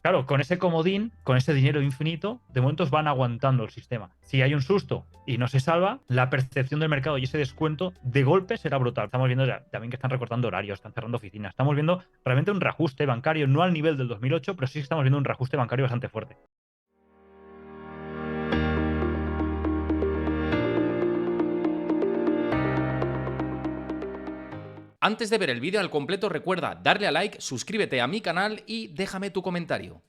Claro, con ese comodín, con ese dinero infinito, de momentos van aguantando el sistema. Si hay un susto y no se salva, la percepción del mercado y ese descuento de golpe será brutal. Estamos viendo también que están recortando horarios, están cerrando oficinas. Estamos viendo realmente un reajuste bancario, no al nivel del 2008, pero sí estamos viendo un reajuste bancario bastante fuerte. Antes de ver el vídeo al completo, recuerda darle a like, suscríbete a mi canal y déjame tu comentario.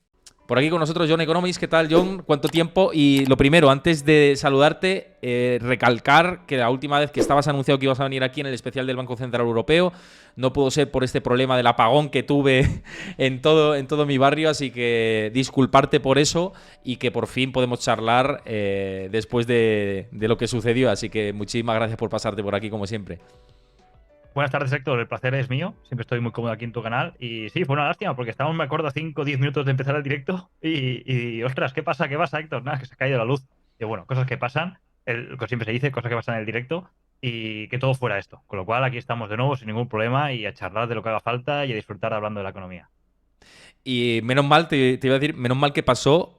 Por aquí con nosotros John Economics. ¿Qué tal, John? ¿Cuánto tiempo? Y lo primero, antes de saludarte, recalcar que la última vez que estabas anunciado que ibas a venir aquí en el especial del Banco Central Europeo, no pudo ser por este problema del apagón que tuve en todo mi barrio, así que disculparte por eso y que por fin podemos charlar después de lo que sucedió. Así que muchísimas gracias por pasarte por aquí, como siempre. Buenas tardes, Héctor. El placer es mío. Siempre estoy muy cómodo aquí en tu canal. Y sí, fue una lástima porque estábamos, me acuerdo, a 5 o 10 minutos de empezar el directo. Ostras, ¿qué pasa? ¿Qué pasa, Héctor? Nada, que se ha caído la luz. Y bueno, cosas que pasan, lo que siempre se dice, cosas que pasan en el directo y que todo fuera esto. Con lo cual, aquí estamos de nuevo sin ningún problema y a charlar de lo que haga falta y a disfrutar hablando de la economía. Y menos mal, te iba a decir, menos mal que pasó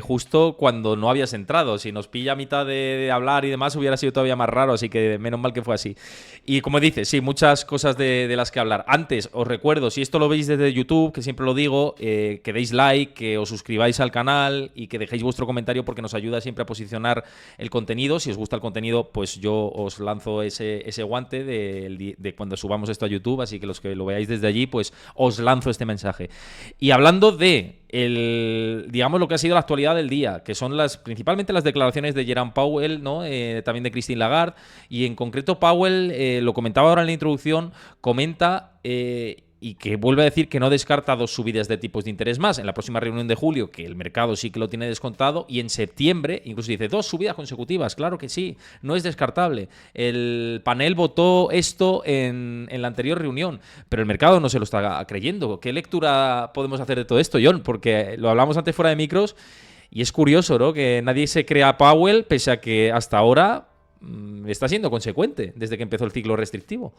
justo cuando no habías entrado. Si nos pilla a mitad de hablar y demás, hubiera sido todavía más raro, así que menos mal que fue así. Y como dices, sí, muchas cosas de las que hablar. Antes, os recuerdo, si esto lo veis desde YouTube, que siempre lo digo, que deis like, que os suscribáis al canal y que dejéis vuestro comentario porque nos ayuda siempre a posicionar el contenido. Si os gusta el contenido, pues yo os lanzo ese guante de cuando subamos esto a YouTube, así que los que lo veáis desde allí, pues os lanzo este mensaje. Y hablando de digamos lo que ha sido la actualidad del día, que son principalmente las declaraciones de Jerome Powell, ¿no? También de Christine Lagarde, y en concreto Powell, lo comentaba ahora en la introducción, comenta y que vuelve a decir que no descarta dos subidas de tipos de interés más en la próxima reunión de julio, que el mercado sí que lo tiene descontado, y en septiembre incluso dice dos subidas consecutivas. Claro que sí, no es descartable. El panel votó esto en la anterior reunión, pero el mercado no se lo está creyendo. ¿Qué lectura podemos hacer de todo esto, John? Porque lo hablamos antes fuera de micros y es curioso, ¿no? Que nadie se crea a Powell pese a que hasta ahora está siendo consecuente desde que empezó el ciclo restrictivo.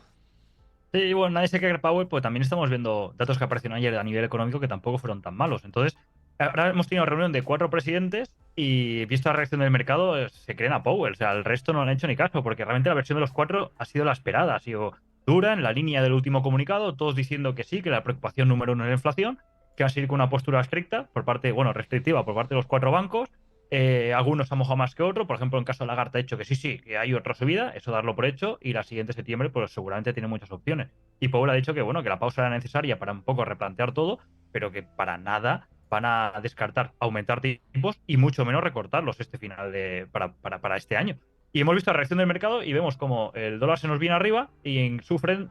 Sí, bueno, nadie se cree Powell, pues también estamos viendo datos que aparecieron ayer a nivel económico que tampoco fueron tan malos. Entonces, ahora hemos tenido reunión de 4 presidentes y visto la reacción del mercado, se creen a Powell. O sea, el resto no han hecho ni caso, porque realmente la versión de los 4 ha sido la esperada, ha sido dura en la línea del último comunicado, todos diciendo que sí, que la preocupación número uno es la inflación, que va a seguir con una postura estricta por parte, bueno, restrictiva por parte de los 4 bancos. Algunos han mojado más que otros. Por ejemplo, en caso de Lagarde ha dicho que sí, sí, que hay otra subida, eso darlo por hecho, y la siguiente septiembre, pues seguramente tiene muchas opciones. Y Powell ha dicho que bueno, que la pausa era necesaria para un poco replantear todo, pero que para nada van a descartar aumentar tipos y mucho menos recortarlos este final para este año. Y hemos visto la reacción del mercado y vemos como el dólar se nos viene arriba y sufren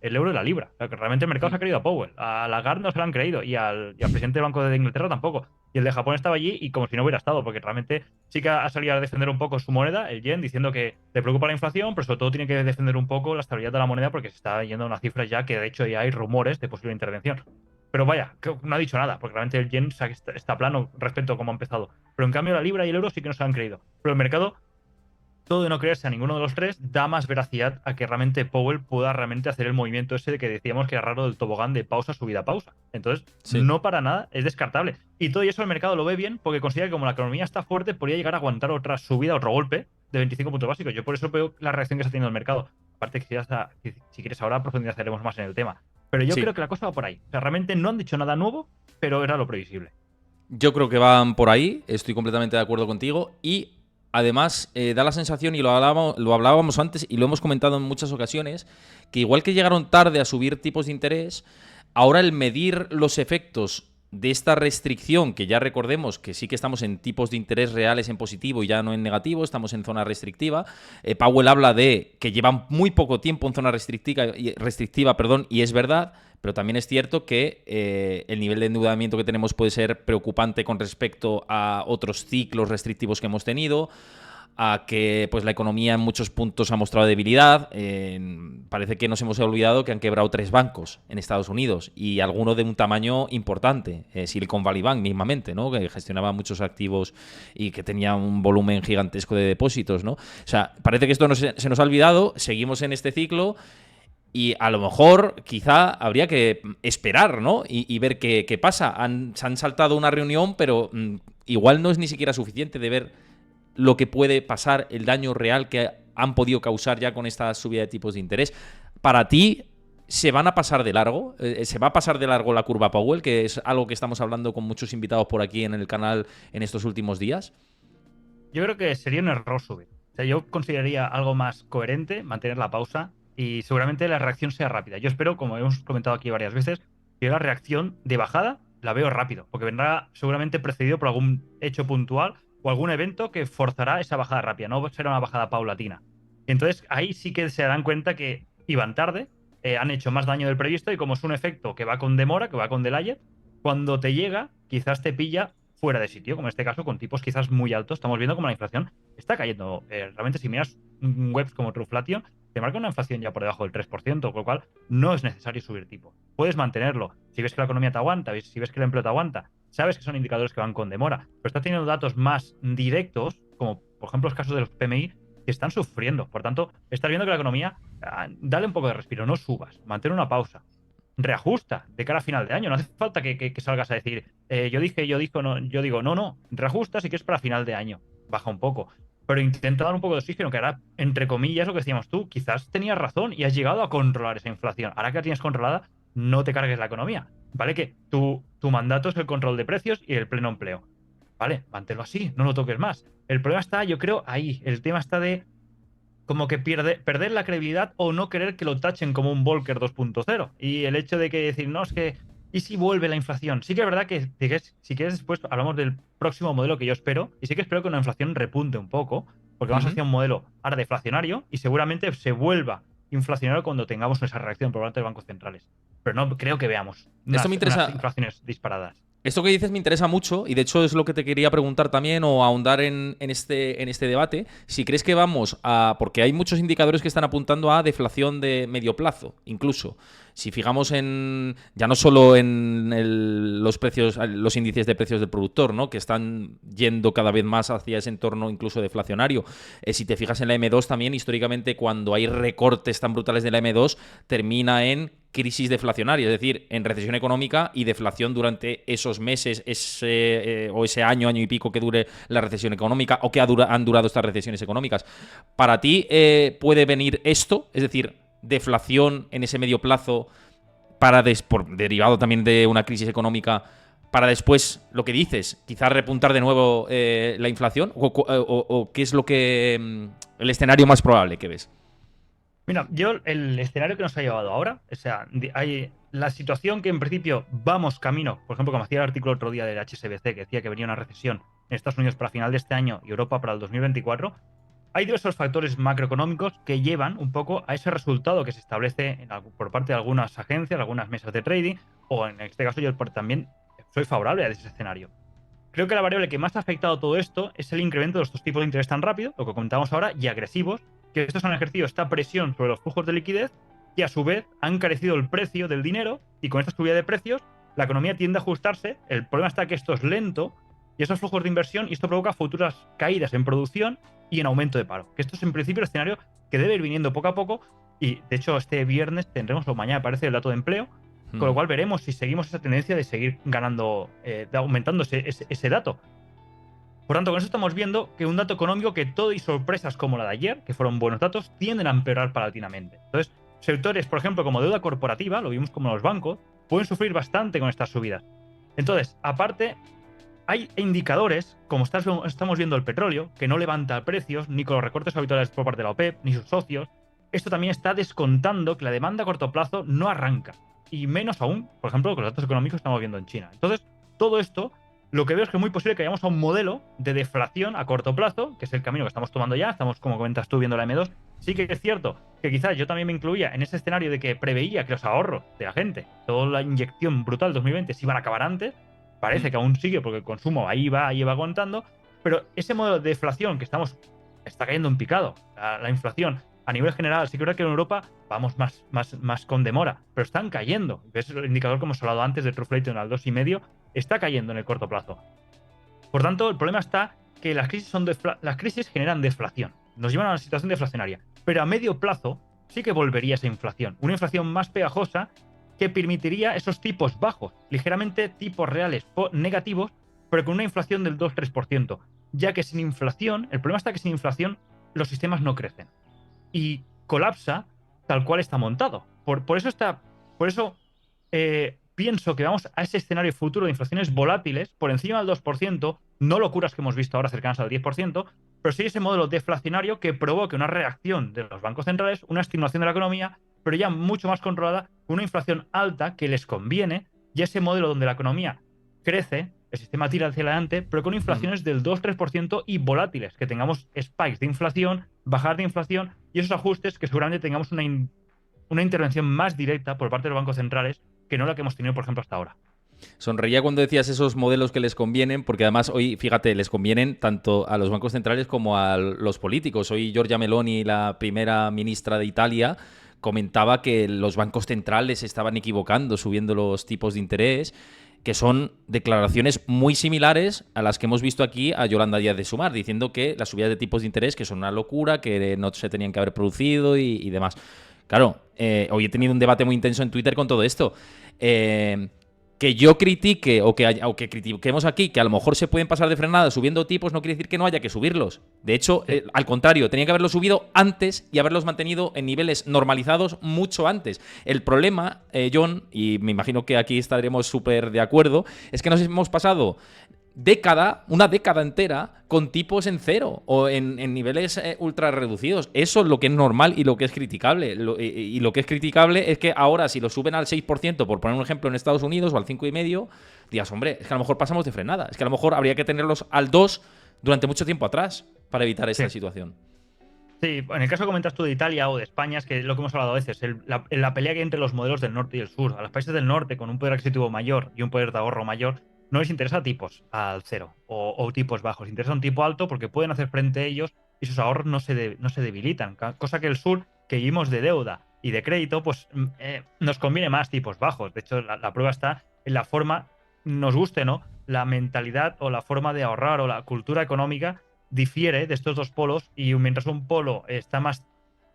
el euro y la libra. O sea, que realmente el mercado se ha creído a Powell. A Lagarde no se lo han creído y al presidente del Banco de Inglaterra tampoco. Y el de Japón estaba allí y como si no hubiera estado, porque realmente sí que ha salido a defender un poco su moneda, el yen, diciendo que le preocupa la inflación, pero sobre todo tiene que defender un poco la estabilidad de la moneda porque se está yendo a unas cifras ya que de hecho ya hay rumores de posible intervención. Pero vaya, que no ha dicho nada, porque realmente el yen está plano respecto a cómo ha empezado. Pero en cambio la libra y el euro sí que no se han creído. Pero el mercado, todo de no creerse a ninguno de los tres, da más veracidad a que realmente Powell pueda realmente hacer el movimiento ese de que decíamos que era raro del tobogán de pausa, subida, pausa. Entonces, Sí. no para nada, es descartable. Y todo eso el mercado lo ve bien porque considera que como la economía está fuerte, podría llegar a aguantar otra subida, otro golpe de 25 puntos básicos. Yo por eso veo la reacción que está teniendo el mercado. Aparte que si quieres ahora profundizaremos más en el tema. Pero yo creo Sí, que la cosa va por ahí. O sea, realmente no han dicho nada nuevo, pero era lo previsible. yo creo que van por ahí, estoy completamente de acuerdo contigo y además da la sensación, y lo hablábamos antes y lo hemos comentado en muchas ocasiones, que igual que llegaron tarde a subir tipos de interés, ahora el medir los efectos de esta restricción, que ya recordemos que sí que estamos en tipos de interés reales en positivo y ya no en negativo, estamos en zona restrictiva. Powell habla de que llevan muy poco tiempo en zona restrictiva, perdón, y es verdad, pero también es cierto que el nivel de endeudamiento que tenemos puede ser preocupante con respecto a otros ciclos restrictivos que hemos tenido, a que pues la economía en muchos puntos ha mostrado debilidad. Parece que nos hemos olvidado que han quebrado 3 bancos en Estados Unidos y alguno de un tamaño importante, Silicon Valley Bank mismamente, ¿no? Que gestionaba muchos activos y que tenía un volumen gigantesco de depósitos, ¿no? O sea, parece que esto se nos ha olvidado, seguimos en este ciclo. Y a lo mejor, quizá, habría que esperar, ¿no? Y ver qué pasa. Se han saltado una reunión, pero igual no es ni siquiera suficiente de ver lo que puede pasar, el daño real que han podido causar ya con esta subida de tipos de interés. Para ti, ¿se van a pasar de largo? ¿Se va a pasar de largo la curva Powell? Que es algo que estamos hablando con muchos invitados por aquí en el canal en estos últimos días. Yo creo que sería un error subir. O sea, yo consideraría algo más coherente mantener la pausa y seguramente la reacción sea rápida. Yo espero, como hemos comentado aquí varias veces, que la reacción de bajada la veo rápido, porque vendrá seguramente precedido por algún hecho puntual o algún evento que forzará esa bajada rápida, no será una bajada paulatina. Entonces ahí sí que se darán cuenta que iban tarde, han hecho más daño del previsto y como es un efecto que va con demora, que va con delay, cuando te llega quizás te pilla fuera de sitio, como en este caso con tipos quizás muy altos. Estamos viendo como la inflación está cayendo. Realmente si miras webs como Truflation, te marca una inflación ya por debajo del 3%, con lo cual no es necesario subir tipo. Puedes mantenerlo. Si ves que la economía te aguanta, si ves que el empleo te aguanta, sabes que son indicadores que van con demora, pero estás teniendo datos más directos, como por ejemplo los casos de los PMI, que están sufriendo. Por tanto, estás viendo que la economía, dale un poco de respiro, no subas, mantén una pausa, reajusta de cara a final de año. No hace falta que salgas a decir, yo digo, no, reajusta si quieres para final de año, baja un poco. Pero intenta dar un poco de oxígeno, que ahora, entre comillas, lo que decíamos tú, quizás tenías razón y has llegado a controlar esa inflación. Ahora que la tienes controlada, no te cargues la economía. ¿Vale? Que tu mandato es el control de precios y el pleno empleo. Vale, manténlo así, no lo toques más. El problema está, yo creo, ahí. El tema está de como que perder la credibilidad o no querer que lo tachen como un Volcker 2.0. Y el hecho de que decir, no, es que, ¿y si vuelve la inflación? Sí que es verdad que, si quieres después hablamos del próximo modelo que yo espero, y sí que espero que una inflación repunte un poco, porque vamos hacia un modelo ahora deflacionario y seguramente se vuelva inflacionario cuando tengamos esa reacción por parte de bancos centrales. Pero no creo que veamos Esto me unas interesa. inflaciones disparadas. Esto que dices me interesa mucho y de hecho es lo que te quería preguntar también o ahondar en este debate. Si crees que vamos a... Porque hay muchos indicadores que están apuntando a deflación de medio plazo, incluso. Si fijamos en... Ya no solo en los precios, los índices de precios del productor, ¿no? Que están yendo cada vez más hacia ese entorno incluso deflacionario. Si te fijas en la M2 también, históricamente cuando hay recortes tan brutales de la M2, termina en crisis deflacionaria, es decir, en recesión económica y deflación durante esos meses o ese año, año y pico que dure la recesión económica o que han durado estas recesiones económicas. ¿Para ti puede venir esto? Es decir, deflación en ese medio plazo derivado también de una crisis económica para después, lo que dices, quizás repuntar de nuevo la inflación? ¿O qué es lo que el escenario más probable que ves? Mira, yo el escenario que nos ha llevado ahora, o sea, hay la situación que en principio vamos camino, por ejemplo, como hacía el artículo otro día del HSBC, que decía que venía una recesión en Estados Unidos para final de este año y Europa para el 2024, hay diversos factores macroeconómicos que llevan un poco a ese resultado que se establece por parte de algunas agencias, algunas mesas de trading, o en este caso yo también soy favorable a ese escenario. Creo que la variable que más ha afectado todo esto es el incremento de estos tipos de interés tan rápido, lo que comentábamos ahora, y agresivos, que estos han ejercido esta presión sobre los flujos de liquidez que a su vez han encarecido el precio del dinero y con esta subida de precios la economía tiende a ajustarse. El problema está que esto es lento y esos flujos de inversión y esto provoca futuras caídas en producción y en aumento de paro. Que esto es en principio el escenario que debe ir viniendo poco a poco y de hecho este viernes tendremos o mañana parece el dato de empleo, con lo cual veremos si seguimos esa tendencia de seguir ganando, de aumentando ese dato. Por tanto, con eso estamos viendo que un dato económico que todo y sorpresas como la de ayer, que fueron buenos datos, tienden a empeorar paulatinamente. Entonces, sectores, por ejemplo, como deuda corporativa, lo vimos como los bancos, pueden sufrir bastante con estas subidas. Entonces, aparte, hay indicadores, como estamos viendo el petróleo, que no levanta precios, ni con los recortes habituales por parte de la OPEP, ni sus socios. Esto también está descontando que la demanda a corto plazo no arranca. Y menos aún, por ejemplo, con los datos económicos que estamos viendo en China. Entonces, todo esto, lo que veo es que es muy posible que vayamos a un modelo de deflación a corto plazo, que es el camino que estamos tomando ya. Estamos, como comentas tú, viendo la M2. Sí que es cierto que quizás yo también me incluía en ese escenario de que preveía que los ahorros de la gente, toda la inyección brutal 2020, se iban a acabar antes. Parece que aún sigue porque el consumo ahí va aguantando, pero ese modelo de deflación que está cayendo en picado. La inflación a nivel general, sí que es verdad que en Europa vamos más con demora, pero están cayendo. ¿Ves? El indicador que hemos hablado antes de Truflation al 2,5 está cayendo en el corto plazo. Por tanto, el problema está que las crisis generan deflación, nos llevan a una situación deflacionaria, pero a medio plazo sí que volvería esa inflación. Una inflación más pegajosa que permitiría esos tipos bajos, ligeramente tipos reales negativos, pero con una inflación del 2-3%. Ya que sin inflación, el problema está que sin inflación los sistemas no crecen. Y colapsa tal cual está montado. Por eso pienso que vamos a ese escenario futuro de inflaciones volátiles por encima del 2%, no locuras que hemos visto ahora cercanas al 10%, pero sí ese modelo deflacionario que provoque una reacción de los bancos centrales, una estimulación de la economía, pero ya mucho más controlada, una inflación alta que les conviene, y ese modelo donde la economía crece, el sistema tira hacia adelante, pero con inflaciones del 2-3% y volátiles, que tengamos spikes de inflación, bajar de inflación y esos ajustes que seguramente tengamos una intervención más directa por parte de los bancos centrales que no la que hemos tenido, por ejemplo, hasta ahora. Sonreía cuando decías esos modelos que les convienen, porque además hoy, fíjate, les convienen tanto a los bancos centrales como a los políticos. Hoy Giorgia Meloni, la primera ministra de Italia, comentaba que los bancos centrales se estaban equivocando subiendo los tipos de interés, que son declaraciones muy similares a las que hemos visto aquí a Yolanda Díaz de Sumar, diciendo que las subidas de tipos de interés que son una locura, que no se tenían que haber producido y demás. Claro, hoy he tenido un debate muy intenso en Twitter con todo esto. Que yo critique o que critiquemos aquí que a lo mejor se pueden pasar de frenada subiendo tipos no quiere decir que no haya que subirlos. De hecho, al contrario, tenía que haberlos subido antes y haberlos mantenido en niveles normalizados mucho antes. El problema, John, y me imagino que aquí estaremos súper de acuerdo, es que nos hemos pasado una década entera con tipos en cero o en niveles ultra reducidos. Eso es lo que es normal y lo que es criticable. Y lo que es criticable es que ahora, si lo suben al 6%, por poner un ejemplo, en Estados Unidos o al 5,5%, digas, hombre, es que a lo mejor pasamos de frenada. Es que a lo mejor habría que tenerlos al 2% durante mucho tiempo atrás para evitar esta situación. Sí, en el caso que comentas tú de Italia o de España, es que es lo que hemos hablado a veces, la pelea que hay entre los modelos del norte y el sur. A los países del norte, con un poder adquisitivo mayor y un poder de ahorro mayor, no les interesa tipos al cero o tipos bajos. Les interesa un tipo alto porque pueden hacer frente a ellos y sus ahorros no se debilitan. Cosa que el sur, que vivimos de deuda y de crédito, pues nos conviene más tipos bajos. De hecho, la prueba está en la forma, nos guste, ¿no? La mentalidad o la forma de ahorrar o la cultura económica difiere de estos dos polos y mientras un polo está más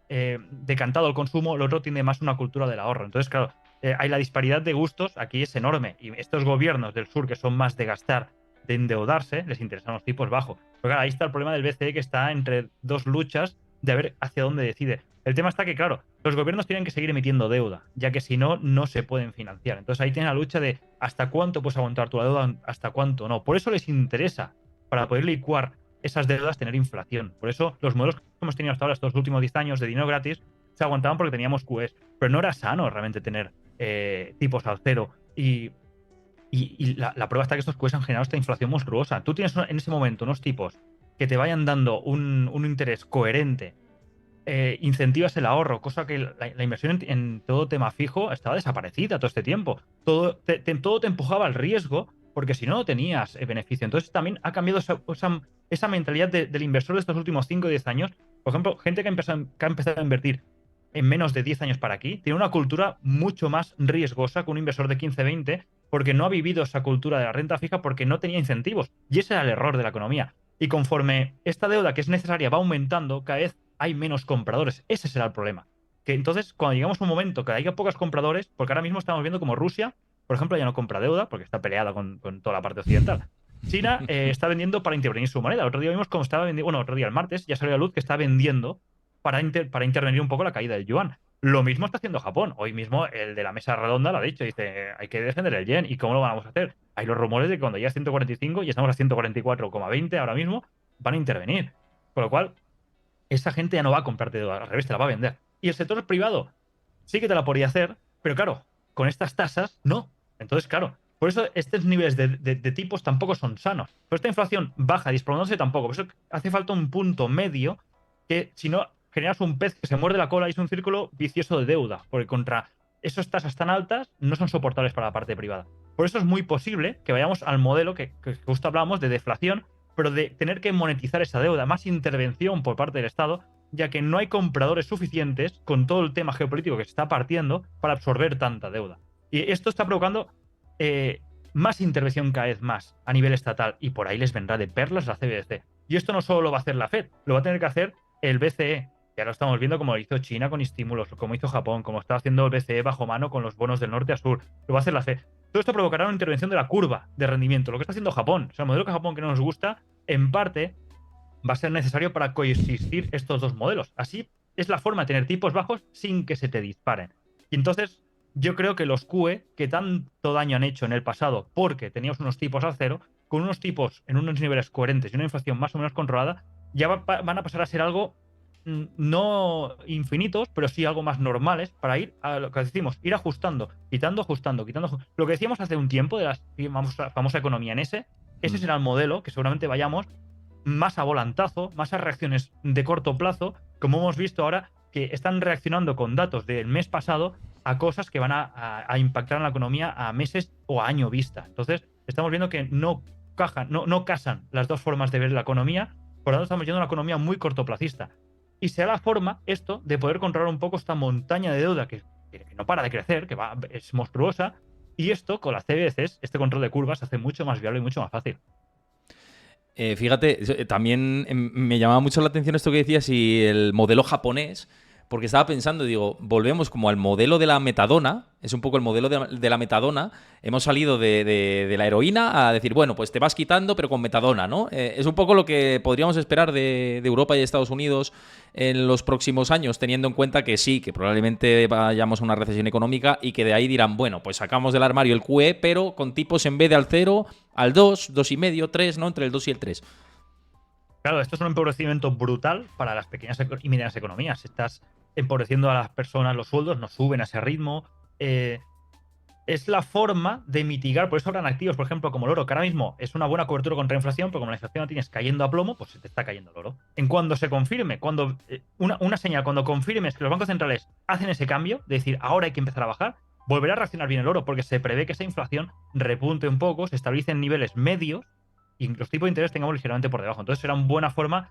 decantado al consumo, el otro tiene más una cultura del ahorro. Entonces, claro, hay la disparidad de gustos, aquí es enorme. Y estos gobiernos del sur que son más de gastar, de endeudarse, les interesan los tipos bajos. Pero claro, ahí está el problema del BCE que está entre dos luchas de ver hacia dónde decide. El tema está que, claro, los gobiernos tienen que seguir emitiendo deuda, ya que si no, no se pueden financiar. Entonces ahí tiene la lucha de hasta cuánto puedes aguantar tu deuda, hasta cuánto no. Por eso les interesa, para poder licuar esas deudas, tener inflación. Por eso los modelos que hemos tenido hasta ahora, estos últimos 10 años de dinero gratis, se aguantaban porque teníamos QEs. Pero no era sano realmente tener tipos al cero. Y la prueba está que estos QEs han generado esta inflación monstruosa. Tú tienes en ese momento unos tipos que te vayan dando un interés coherente, incentivas el ahorro, cosa que la inversión en todo tema fijo estaba desaparecida todo este tiempo. Todo te empujaba al riesgo porque si no, no tenías beneficio. Entonces también ha cambiado esa mentalidad del inversor de estos últimos 5 o 10 años. Por ejemplo, gente que ha empezado a invertir en menos de 10 años para aquí, tiene una cultura mucho más riesgosa que un inversor de 15-20 porque no ha vivido esa cultura de la renta fija porque no tenía incentivos. Y ese era el error de la economía. Y conforme esta deuda que es necesaria va aumentando, cada vez hay menos compradores. Ese será el problema. Que entonces, cuando llegamos a un momento que haya pocos compradores, porque ahora mismo estamos viendo como Rusia, por ejemplo, ya no compra deuda porque está peleada con toda la parte occidental. China está vendiendo para intervenir su moneda. El otro día vimos cómo estaba vendiendo, bueno, otro día el martes ya salió a la luz que está vendiendo para intervenir un poco la caída del yuan. Lo mismo está haciendo Japón. Hoy mismo el de la mesa redonda lo ha dicho. Dice, hay que defender el yen. ¿Y cómo lo vamos a hacer? Hay los rumores de que cuando llegue a 145 y estamos a 144,20 ahora mismo, van a intervenir. Con lo cual, esa gente ya no va a comprarte deuda, al revés, te la va a vender. Y el sector privado sí que te la podría hacer, pero claro, con estas tasas, no. Entonces, claro, por eso estos niveles de tipos tampoco son sanos. Por esta inflación baja, desplomándose tampoco. Por eso hace falta un punto medio que, si no, generas un pez que se muerde la cola y es un círculo vicioso de deuda, porque contra esas tasas tan altas no son soportables para la parte privada. Por eso es muy posible que vayamos al modelo que justo hablábamos de deflación, pero de tener que monetizar esa deuda, más intervención por parte del Estado, ya que no hay compradores suficientes con todo el tema geopolítico que se está partiendo para absorber tanta deuda. Y esto está provocando más intervención cada vez más a nivel estatal y por ahí les vendrá de perlas la CBDC. Y esto no solo lo va a hacer la Fed, lo va a tener que hacer el BCE Ya lo estamos viendo como hizo China con estímulos, como hizo Japón, como está haciendo el BCE bajo mano con los bonos del norte a sur, lo va a hacer la FED. Todo esto provocará una intervención de la curva de rendimiento, lo que está haciendo Japón. O sea, el modelo que Japón que no nos gusta, en parte, va a ser necesario para coexistir estos dos modelos. Así es la forma de tener tipos bajos sin que se te disparen. Y entonces, yo creo que los QE, que tanto daño han hecho en el pasado porque teníamos unos tipos al cero, con unos tipos en unos niveles coherentes y una inflación más o menos controlada, ya van a pasar a ser algo no infinitos, pero sí algo más normales para ir a lo que decimos, ir ajustando, quitando, ajustando, quitando. Lo que decíamos hace un tiempo de la famosa economía en ese será el modelo que seguramente vayamos más a volantazo, más a reacciones de corto plazo, como hemos visto ahora que están reaccionando con datos del mes pasado a cosas que van a impactar en la economía a meses o a año vista. Entonces, estamos viendo que no casan las dos formas de ver la economía, por lo tanto estamos yendo a una economía muy cortoplacista. Y será la forma, esto, de poder controlar un poco esta montaña de deuda que no para de crecer, es monstruosa, y esto, con las CBDCs, este control de curvas, se hace mucho más viable y mucho más fácil. Fíjate, también me llamaba mucho la atención esto que decías y el modelo japonés, porque estaba pensando, digo, volvemos como al modelo de la metadona, es un poco el modelo de la metadona, hemos salido de la heroína a decir, bueno, pues te vas quitando pero con metadona, ¿no? Es un poco lo que podríamos esperar de Europa y de Estados Unidos en los próximos años, teniendo en cuenta que sí, que probablemente vayamos a una recesión económica y que de ahí dirán, bueno, pues sacamos del armario el QE, pero con tipos en vez de al 0, al 2, 2,5, 3, ¿no? Entre el 2 y el 3. Claro, esto es un empobrecimiento brutal para las pequeñas y medianas economías. Estás empobreciendo a las personas, los sueldos no suben a ese ritmo. Eh, es la forma de mitigar, por eso habrán activos, por ejemplo, como el oro, que ahora mismo es una buena cobertura contra la inflación, pero como la inflación la tienes cayendo a plomo, pues se te está cayendo el oro. En cuando se confirme, cuando una señal, cuando confirmes que los bancos centrales hacen ese cambio, de decir, ahora hay que empezar a bajar, volverá a reaccionar bien el oro, porque se prevé que esa inflación repunte un poco, se estabilice en niveles medios y los tipos de interés tengamos ligeramente por debajo. Entonces será una buena forma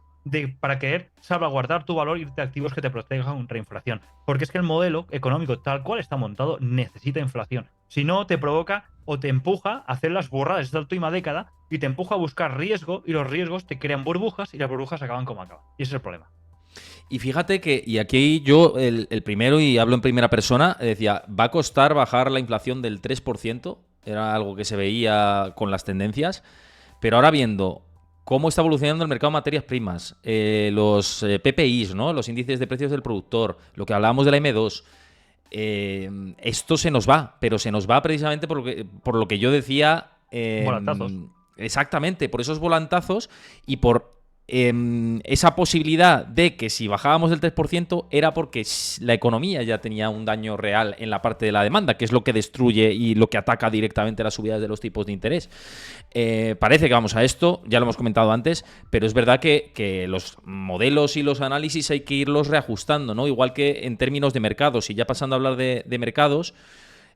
para querer salvaguardar tu valor y irte a activos que te protejan contra inflación. Porque es que el modelo económico tal cual está montado necesita inflación. Si no, te provoca o te empuja a hacer las burradas de esta última década y te empuja a buscar riesgo y los riesgos te crean burbujas y las burbujas acaban como acaban. Y ese es el problema. Y fíjate que, y aquí yo, el primero, y hablo en primera persona, decía, va a costar bajar la inflación del 3%, era algo que se veía con las tendencias, pero ahora viendo cómo está evolucionando el mercado de materias primas, los PPIs, ¿no? Los índices de precios del productor, lo que hablábamos de la M2, esto se nos va, pero se nos va precisamente por lo que yo decía. Volantazos. Exactamente, por esos volantazos y por esa posibilidad de que si bajábamos del 3% era porque la economía ya tenía un daño real en la parte de la demanda, que es lo que destruye y lo que ataca directamente las subidas de los tipos de interés. Parece que vamos a esto, ya lo hemos comentado antes, pero es verdad que los modelos y los análisis hay que irlos reajustando, ¿no? Igual que en términos de mercados, y ya pasando a hablar de mercados.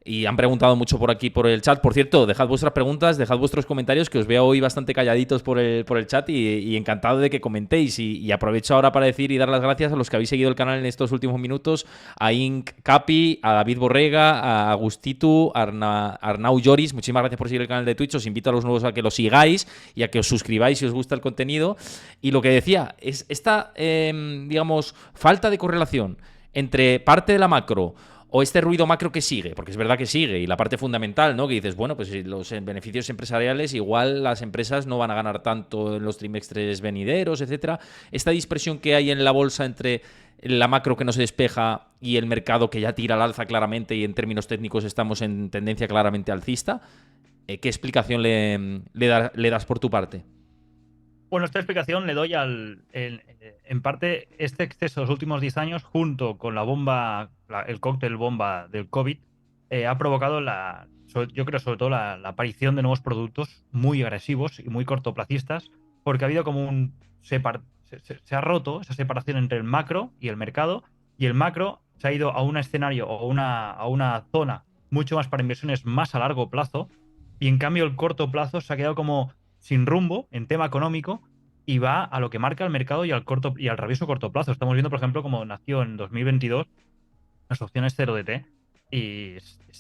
Y han preguntado mucho por aquí, por el chat. Por cierto, dejad vuestras preguntas, dejad vuestros comentarios, que os veo hoy bastante calladitos por el chat y encantado de que comentéis. Y aprovecho ahora para decir y dar las gracias a los que habéis seguido el canal en estos últimos minutos, a Inc. Capi, a David Borrega, a Agustitu, a Arnau Lloris. Muchísimas gracias por seguir el canal de Twitch. Os invito a los nuevos a que lo sigáis y a que os suscribáis si os gusta el contenido. Y lo que decía, es esta, digamos, falta de correlación entre parte de la macro o este ruido macro que sigue, porque es verdad que sigue, y la parte fundamental, ¿no? Que dices, bueno, pues los beneficios empresariales, igual las empresas no van a ganar tanto en los trimestres venideros, etcétera. Esta dispersión que hay en la bolsa entre la macro que no se despeja y el mercado que ya tira al alza claramente y en términos técnicos estamos en tendencia claramente alcista, ¿qué explicación le das por tu parte? Bueno, esta explicación le doy en parte, este exceso de los últimos 10 años, junto con la bomba, el cóctel bomba del COVID, ha provocado yo creo sobre todo la aparición de nuevos productos muy agresivos y muy cortoplacistas, porque ha habido como se ha roto esa separación entre el macro y el mercado, y el macro se ha ido a un escenario o a una zona mucho más para inversiones más a largo plazo, y en cambio el corto plazo se ha quedado como sin rumbo en tema económico y va a lo que marca el mercado y al rabioso corto plazo. Estamos viendo, por ejemplo, cómo nació en 2022 las opciones 0DT y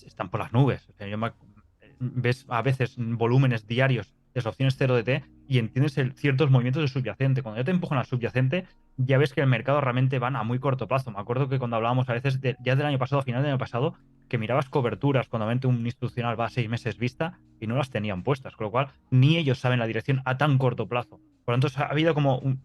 están por las nubes. O sea, ves a veces volúmenes diarios las opciones 0DT, y entiendes ciertos movimientos del subyacente. Cuando ya te empujan al subyacente, ya ves que el mercado realmente van a muy corto plazo. Me acuerdo que cuando hablábamos a veces, ya del año pasado, a final del año pasado, que mirabas coberturas cuando obviamente un institucional va a 6 meses vista y no las tenían puestas, con lo cual ni ellos saben la dirección a tan corto plazo. Por lo tanto, ha habido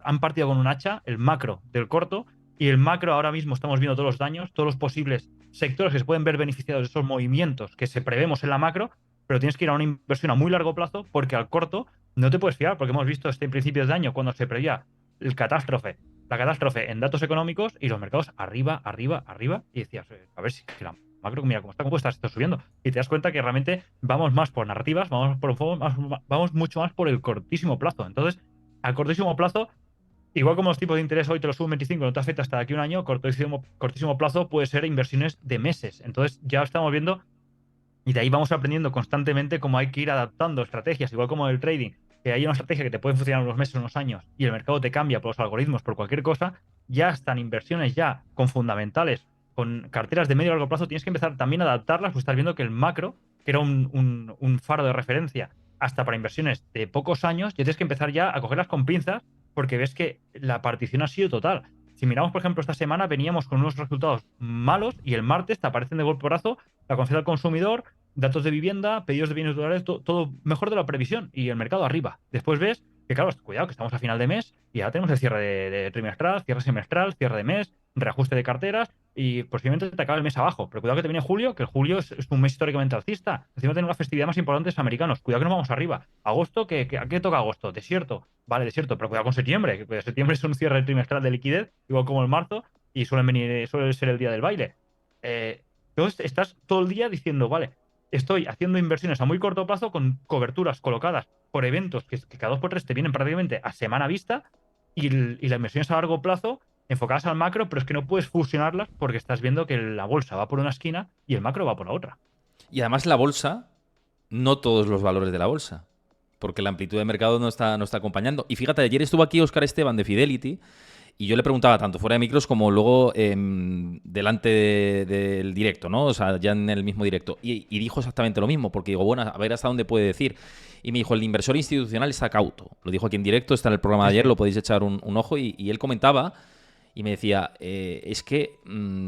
han partido con un hacha el macro del corto, y el macro ahora mismo estamos viendo todos los daños, todos los posibles sectores que se pueden ver beneficiados de esos movimientos que se prevemos en la macro, pero tienes que ir a una inversión a muy largo plazo porque al corto no te puedes fiar, porque hemos visto este principio de año cuando se preveía la catástrofe en datos económicos y los mercados arriba, arriba, arriba, y decías, a ver si que la macro, mira cómo está esto subiendo, y te das cuenta que realmente vamos más por narrativas, vamos mucho más por el cortísimo plazo. Entonces, al cortísimo plazo, igual como los tipos de interés hoy te los suben 25, no te afecta hasta de aquí a un año, cortísimo plazo puede ser inversiones de meses. Entonces ya estamos viendo, y de ahí vamos aprendiendo constantemente cómo hay que ir adaptando estrategias, igual como el trading, que hay una estrategia que te puede funcionar unos meses, unos años, y el mercado te cambia por los algoritmos, por cualquier cosa. Ya están inversiones ya con fundamentales, con carteras de medio y largo plazo, tienes que empezar también a adaptarlas, pues estás viendo que el macro, que era un faro de referencia hasta para inversiones de pocos años, ya tienes que empezar ya a cogerlas con pinzas, porque ves que la partición ha sido total. Si miramos, por ejemplo, esta semana veníamos con unos resultados malos y el martes te aparecen de golpe la confianza del consumidor, datos de vivienda, pedidos de bienes durables, todo mejor de la previsión y el mercado arriba. Después ves que, claro, cuidado, que estamos a final de mes y ya tenemos el cierre de trimestral, cierre semestral, cierre de mes, reajuste de carteras y posiblemente te acaba el mes abajo. Pero cuidado que te viene julio, que el julio es un mes históricamente alcista. Encima tenemos la festividad más importante de los americanos. Cuidado que nos vamos arriba. Agosto, ¿a qué toca agosto? Desierto. Vale, desierto, pero cuidado con septiembre, que septiembre es un cierre trimestral de liquidez, igual como el marzo, y suele ser el día del baile. Entonces estás todo el día diciendo, vale, estoy haciendo inversiones a muy corto plazo con coberturas colocadas por eventos que cada 2 por 3 te vienen prácticamente a semana vista, y la inversión es a largo plazo enfocadas al macro, pero es que no puedes fusionarlas porque estás viendo que la bolsa va por una esquina y el macro va por la otra. Y además la bolsa, no todos los valores de la bolsa, porque la amplitud de mercado no está acompañando. Y fíjate, ayer estuvo aquí Óscar Esteban de Fidelity y yo le preguntaba tanto fuera de micros como luego delante del directo, ¿no? O sea, ya en el mismo directo. Y dijo exactamente lo mismo, porque digo, bueno, a ver hasta dónde puede decir. Y me dijo, el inversor institucional está cauto. Lo dijo aquí en directo, está en el programa de ayer, lo podéis echar un ojo. Y él comentaba y me decía, es que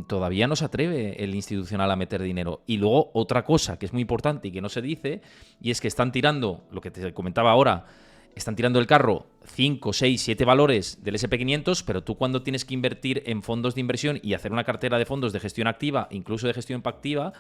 todavía no se atreve el institucional a meter dinero. Y luego otra cosa que es muy importante y que no se dice, y es que están tirando, lo que te comentaba ahora, están tirando el carro 5, 6, 7 valores del SP500, pero tú cuando tienes que invertir en fondos de inversión y hacer una cartera de fondos de gestión activa, incluso de gestión pasiva,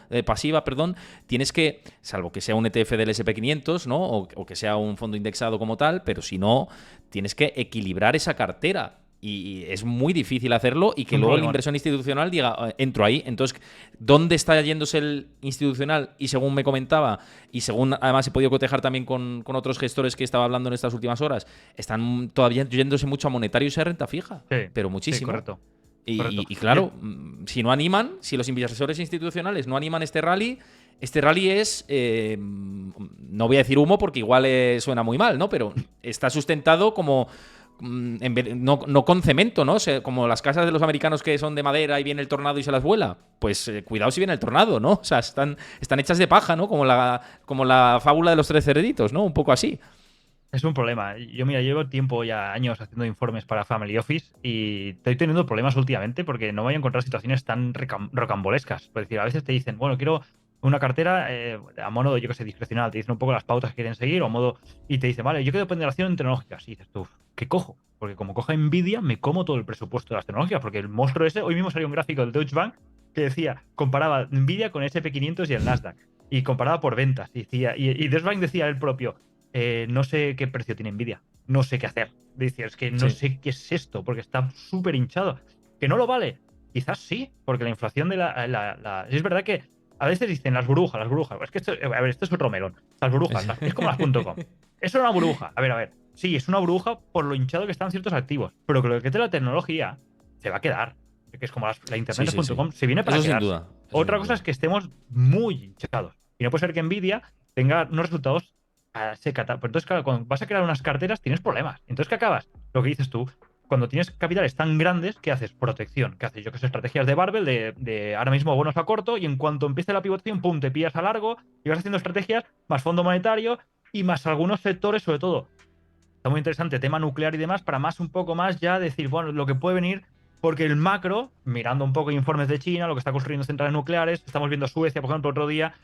tienes que, salvo que sea un ETF del SP500, ¿no? O que sea un fondo indexado como tal, pero si no, tienes que equilibrar esa cartera. Y es muy difícil hacerlo y que luego la inversión institucional diga, entro ahí. Entonces, ¿dónde está yéndose el institucional? Y según me comentaba, y según además he podido cotejar también con otros gestores que estaba hablando en estas últimas horas, están todavía yéndose mucho a monetarios y a renta fija. Sí, pero muchísimo. Sí, correcto. Y claro, si no animan, si los inversores institucionales no animan este rally es, no voy a decir humo porque igual suena muy mal, ¿no? Pero está sustentado como... no con cemento, ¿no? O sea, como las casas de los americanos que son de madera y viene el tornado y se las vuela. Pues cuidado si viene el tornado, ¿no? O sea, están hechas de paja, ¿no? Como la fábula de los 3 cerditos, ¿no? Un poco así. Es un problema. Mira, llevo tiempo ya, años haciendo informes para Family Office y estoy teniendo problemas últimamente porque no voy a encontrar situaciones tan rocambolescas. Es decir, a veces te dicen, bueno, quiero una cartera a modo, yo que sé, discrecional. Te dicen un poco las pautas que quieren seguir o a modo... Y te dicen, vale, yo quiero ponderación en tecnológicas. Y dices tú, ¿qué cojo? Porque como coja Nvidia, me como todo el presupuesto de las tecnologías. Porque el monstruo ese, hoy mismo salió un gráfico del Deutsche Bank que decía, comparaba Nvidia con SP500 y el Nasdaq. Y comparaba por ventas. Y Deutsche Bank decía él propio, no sé qué precio tiene Nvidia, no sé qué hacer. Dice, es que no sé qué es esto, porque está súper hinchado. ¿Que no lo vale? Quizás sí, porque la inflación de Es verdad que a veces dicen las burbujas. Es que esto es otro melón. Las burbujas, es como las .com. Eso es una burbuja. A ver. Sí, es una burbuja por lo hinchado que están ciertos activos, pero que lo que es la tecnología se va a quedar. Que es como la internet.com, se viene para eso quedarse. Sin duda. Otra cosa es que estemos muy hinchados. Y no puede ser que Nvidia tenga unos resultados pero entonces, claro, cuando vas a crear unas carteras tienes problemas. Entonces, ¿qué acabas? Lo que dices tú, cuando tienes capitales tan grandes, ¿qué haces? Protección. ¿Qué haces? Yo que sé, estrategias de barbell, de ahora mismo bonos a corto, y en cuanto empiece la pivotación, pum, te pillas a largo y vas haciendo estrategias más fondo monetario, y más algunos sectores, sobre todo, está muy interesante, tema nuclear y demás, para un poco más ya decir, bueno, lo que puede venir, porque el macro, mirando un poco informes de China, lo que está construyendo centrales nucleares, estamos viendo Suecia, por ejemplo, otro día,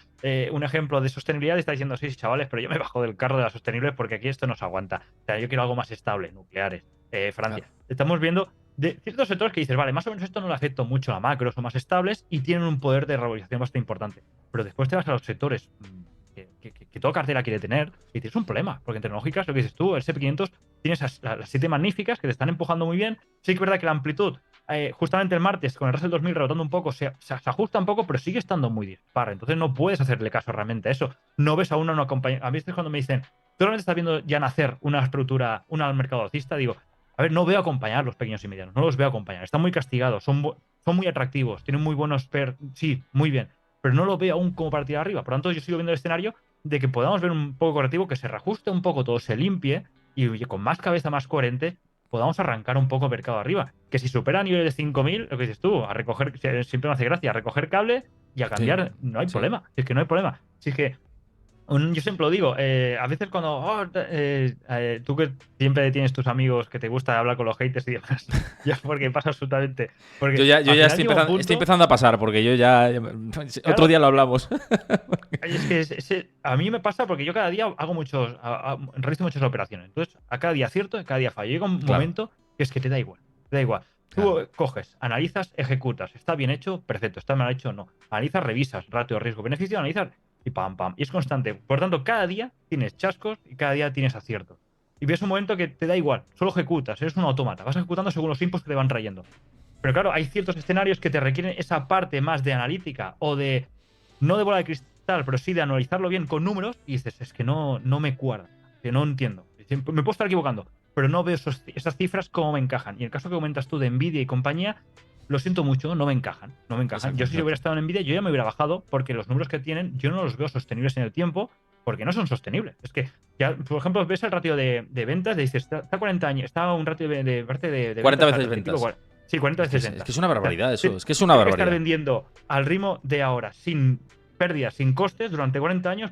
un ejemplo de sostenibilidad, está diciendo, sí, sí, chavales, pero yo me bajo del carro de las sostenibles porque aquí esto no se aguanta. O sea, yo quiero algo más estable, nucleares, Francia. Claro. Estamos viendo de ciertos sectores que dices, vale, más o menos esto no le afecta mucho a macros, son más estables y tienen un poder de revalorización bastante importante. Pero después te vas a los sectores que toda cartera quiere tener y tienes un problema, porque en tecnológicas, lo que dices tú, el SP500, tienes las 7 magníficas que te están empujando muy bien. Sí que es verdad que la amplitud, justamente el martes, con el Russell 2000 rebotando un poco, se ajusta un poco, pero sigue estando muy dispar. Entonces no puedes hacerle caso realmente a eso. No ves a una compañía. A veces cuando me dicen, ¿tú realmente estás viendo ya nacer una estructura, una mercado alcista? Digo, a ver, no veo acompañar los pequeños y medianos, no los veo acompañar. Están muy castigados, son muy atractivos, tienen muy buenos sí, muy bien, pero no lo veo aún como para tirar arriba. Por lo tanto, yo sigo viendo el escenario de que podamos ver un poco correctivo, que se reajuste un poco todo, se limpie y con más cabeza, más coherente, podamos arrancar un poco el mercado arriba. Que si supera a niveles de 5.000, lo que dices tú, a recoger, siempre me hace gracia, a recoger cable y a Sí, cambiar, no hay sí. problema. Es que no hay problema. Si es que yo siempre lo digo, a veces cuando tú que siempre tienes tus amigos que te gusta hablar con los haters y demás, ya porque pasa absolutamente. Yo Porque ya, yo al ya final llega un estoy punto, empezando a pasar, porque yo ya. Otro claro, día lo hablamos. es que a mí me pasa porque yo cada día hago realizo muchas operaciones. Entonces, a cada día acierto, a cada día fallo. Llega un Claro, momento que es que te da igual. Te da igual. claro. Tú coges, analizas, ejecutas. ¿Está bien hecho? Perfecto. ¿Está mal hecho? No. Analizas, revisas, ratio, riesgo, beneficio, analizas y pam, pam. Y es constante. Por tanto, cada día tienes chascos y cada día tienes aciertos. Y ves un momento que te da igual. Solo ejecutas. Eres un autómata. Vas ejecutando según los inputs que te van trayendo. Pero claro, hay ciertos escenarios que te requieren esa parte más de analítica o de, no de bola de cristal, pero sí de analizarlo bien con números y dices, es que no me cuadra, que no entiendo. Me puedo estar equivocando, pero no veo esas cifras cómo me encajan. Y en el caso que comentas tú de Nvidia y compañía, lo siento mucho, no me encajan, no me encajan. Exacto, Yo si hubiera exacto. estado en Nvidia, yo ya me hubiera bajado porque los números que tienen yo no los veo sostenibles en el tiempo porque no son sostenibles. Es que, ya, por ejemplo, ves el ratio de ventas, dices, está 40 años, está un ratio de 40 ventas al veces principio, ventas. sí, 40 Es de que es, 60. que es una O sea, barbaridad eso. Es que es una tiene que estar barbaridad. vendiendo al ritmo de ahora, sin pérdidas, sin costes, durante 40 años.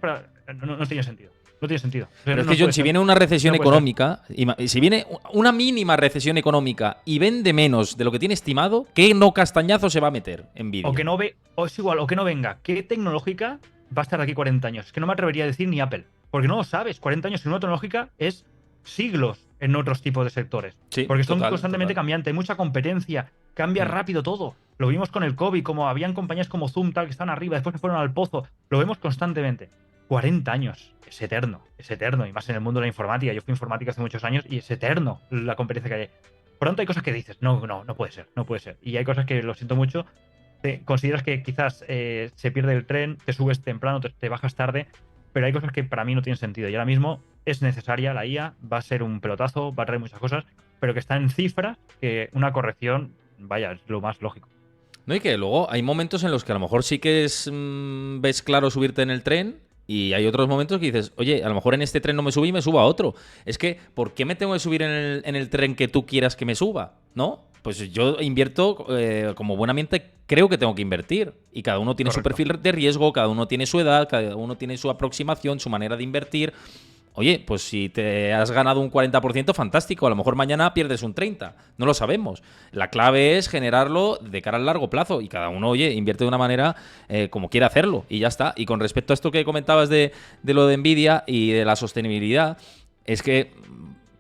No tiene sentido. No tiene sentido. O sea, Pero no, es que, no John, puede si ser. viene una recesión No puede ser. económica, y si viene una mínima recesión económica y vende menos de lo que tiene estimado, ¿qué no castañazo se va a meter O que Nvidia? no ve, o es igual, o que no venga. ¿Qué tecnológica va a estar de aquí 40 años? Es que no me atrevería a decir ni Apple. Porque no lo sabes. 40 años en una tecnológica es siglos en otros tipos de sectores. Sí, Porque son total, constantemente total. cambiantes, hay mucha competencia, cambia Mm. rápido todo. Lo vimos con el COVID, como habían compañías como Zoom, tal, que estaban arriba, después se fueron al pozo. Lo vemos constantemente. 40 años, es eterno, y más en el mundo de la informática. Yo fui informático hace muchos años y es eterno la competencia que hay. Pronto hay cosas que dices, no puede ser, no puede ser. Y hay cosas que lo siento mucho. Consideras que quizás se pierde el tren, te subes temprano, te bajas tarde, pero hay cosas que para mí no tienen sentido. Y ahora mismo es necesaria la IA, va a ser un pelotazo, va a traer muchas cosas, pero que está en cifras que una corrección, vaya, es lo más lógico. No, y que luego hay momentos en los que a lo mejor sí que ves claro subirte en el tren y hay otros momentos que dices, oye, a lo mejor en este tren no me subí y me subo a otro. Es que, ¿por qué me tengo que subir en el tren que tú quieras que me suba? ¿No? Pues yo invierto como buenamente creo que tengo que invertir. Y cada uno tiene su Correcto. perfil de riesgo, cada uno tiene su edad, cada uno tiene su aproximación, su manera de invertir. Oye, pues si te has ganado un 40%, fantástico. A lo mejor mañana pierdes un 30%. No lo sabemos. La clave es generarlo de cara al largo plazo. Y cada uno, oye, invierte de una manera como quiere hacerlo. Y ya está. Y con respecto a esto que comentabas de lo de Nvidia y de la sostenibilidad, es que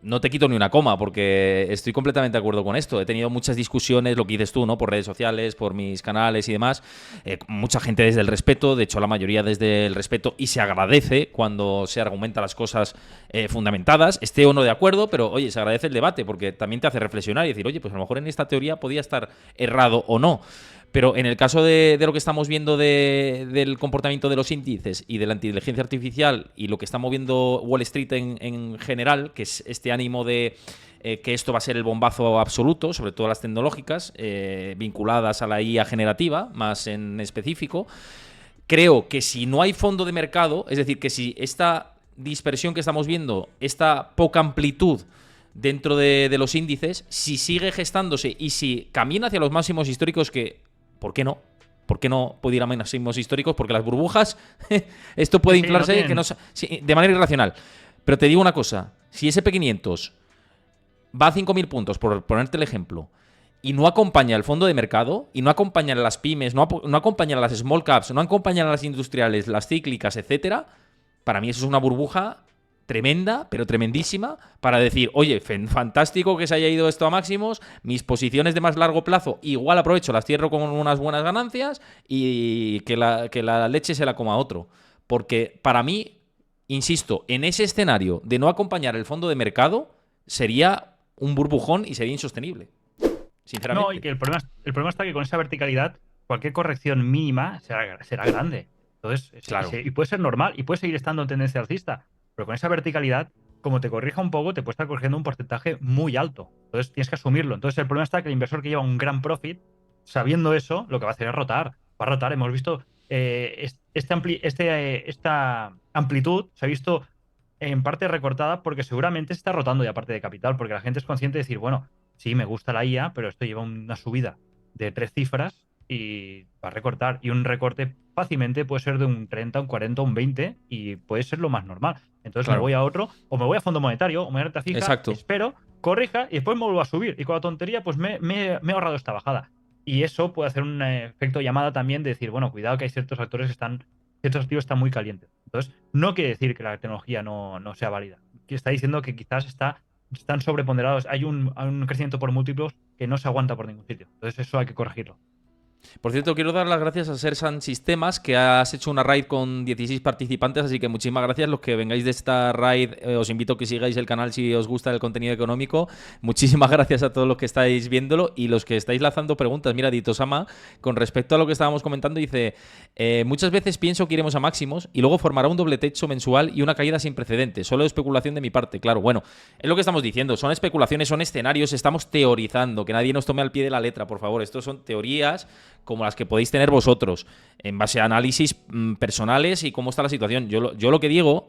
no te quito ni una coma, porque estoy completamente de acuerdo con esto. He tenido muchas discusiones, lo que dices tú, ¿no? Por redes sociales, por mis canales y demás. Mucha gente desde el respeto, de hecho la mayoría desde el respeto, y se agradece cuando se argumenta las cosas fundamentadas. Esté o no de acuerdo, pero oye, se agradece el debate, porque también te hace reflexionar y decir, oye, pues a lo mejor en esta teoría podía estar errado o no. Pero en el caso de lo que estamos viendo del comportamiento de los índices y de la inteligencia artificial y lo que está moviendo Wall Street en general, que es este ánimo de que esto va a ser el bombazo absoluto, sobre todo las tecnológicas, vinculadas a la IA generativa, más en específico, creo que si no hay fondo de mercado, es decir, que si esta dispersión que estamos viendo, esta poca amplitud dentro de los índices, si sigue gestándose y si camina hacia los máximos históricos que ¿por qué no? ¿Por qué no puede ir a máximos históricos? Porque las burbujas, esto puede Sí, no inflarse tienen. que no, sí, de manera irracional. Pero te digo una cosa, si SP500 va a 5.000 puntos, por ponerte el ejemplo, y no acompaña el fondo de mercado, y no acompaña a las pymes, no acompaña a las small caps, no acompaña a las industriales, las cíclicas, etcétera, para mí eso es una burbuja tremenda, pero tremendísima, para decir, oye, fantástico que se haya ido esto a máximos, mis posiciones de más largo plazo, igual aprovecho, las cierro con unas buenas ganancias y que la leche se la coma otro. Porque para mí, insisto, en ese escenario de no acompañar el fondo de mercado, sería un burbujón y sería insostenible, No, y sinceramente. que el problema está que con esa verticalidad, cualquier corrección mínima será grande. Entonces, Claro, y puede ser normal, y puede seguir estando en tendencia alcista. Pero con esa verticalidad, como te corrija un poco, te puede estar corrigiendo un porcentaje muy alto. Entonces, tienes que asumirlo. Entonces, el problema está que el inversor que lleva un gran profit, sabiendo eso, lo que va a hacer es rotar. Va a rotar. Hemos visto esta amplitud, se ha visto en parte recortada porque seguramente se está rotando ya parte de capital, porque la gente es consciente de decir, bueno, sí, me gusta la IA, pero esto lleva una subida de 3 cifras y va a recortar. Y un recorte fácilmente puede ser de un 30, un 40, un 20 y puede ser lo más normal. Entonces me claro. voy a otro, o me voy a fondo monetario, o me voy a renta fija, Exacto. espero, corrija y después me vuelvo a subir. Y con la tontería, pues me he ahorrado esta bajada. Y eso puede hacer un efecto llamada también de decir, bueno, cuidado que hay ciertos actores que están, ciertos activos están muy calientes. Entonces, no quiere decir que la tecnología no sea válida. Que está diciendo que quizás están sobreponderados. Hay un crecimiento por múltiplos que no se aguanta por ningún sitio. Entonces, eso hay que corregirlo. Por cierto, quiero dar las gracias a Sersan Sistemas, que has hecho una raid con 16 participantes, así que muchísimas gracias. Los que vengáis de esta raid, os invito a que sigáis el canal si os gusta el contenido económico. Muchísimas gracias a todos los que estáis viéndolo y los que estáis lanzando preguntas. Mira, Ditosama, con respecto a lo que estábamos comentando, dice, muchas veces pienso que iremos a máximos y luego formará un doble techo mensual y una caída sin precedentes. Solo especulación de mi parte. Claro, bueno, es lo que estamos diciendo. Son especulaciones, son escenarios, estamos teorizando. Que nadie nos tome al pie de la letra, por favor. Estos son teorías como las que podéis tener vosotros, en base a análisis personales y cómo está la situación. Yo lo que digo,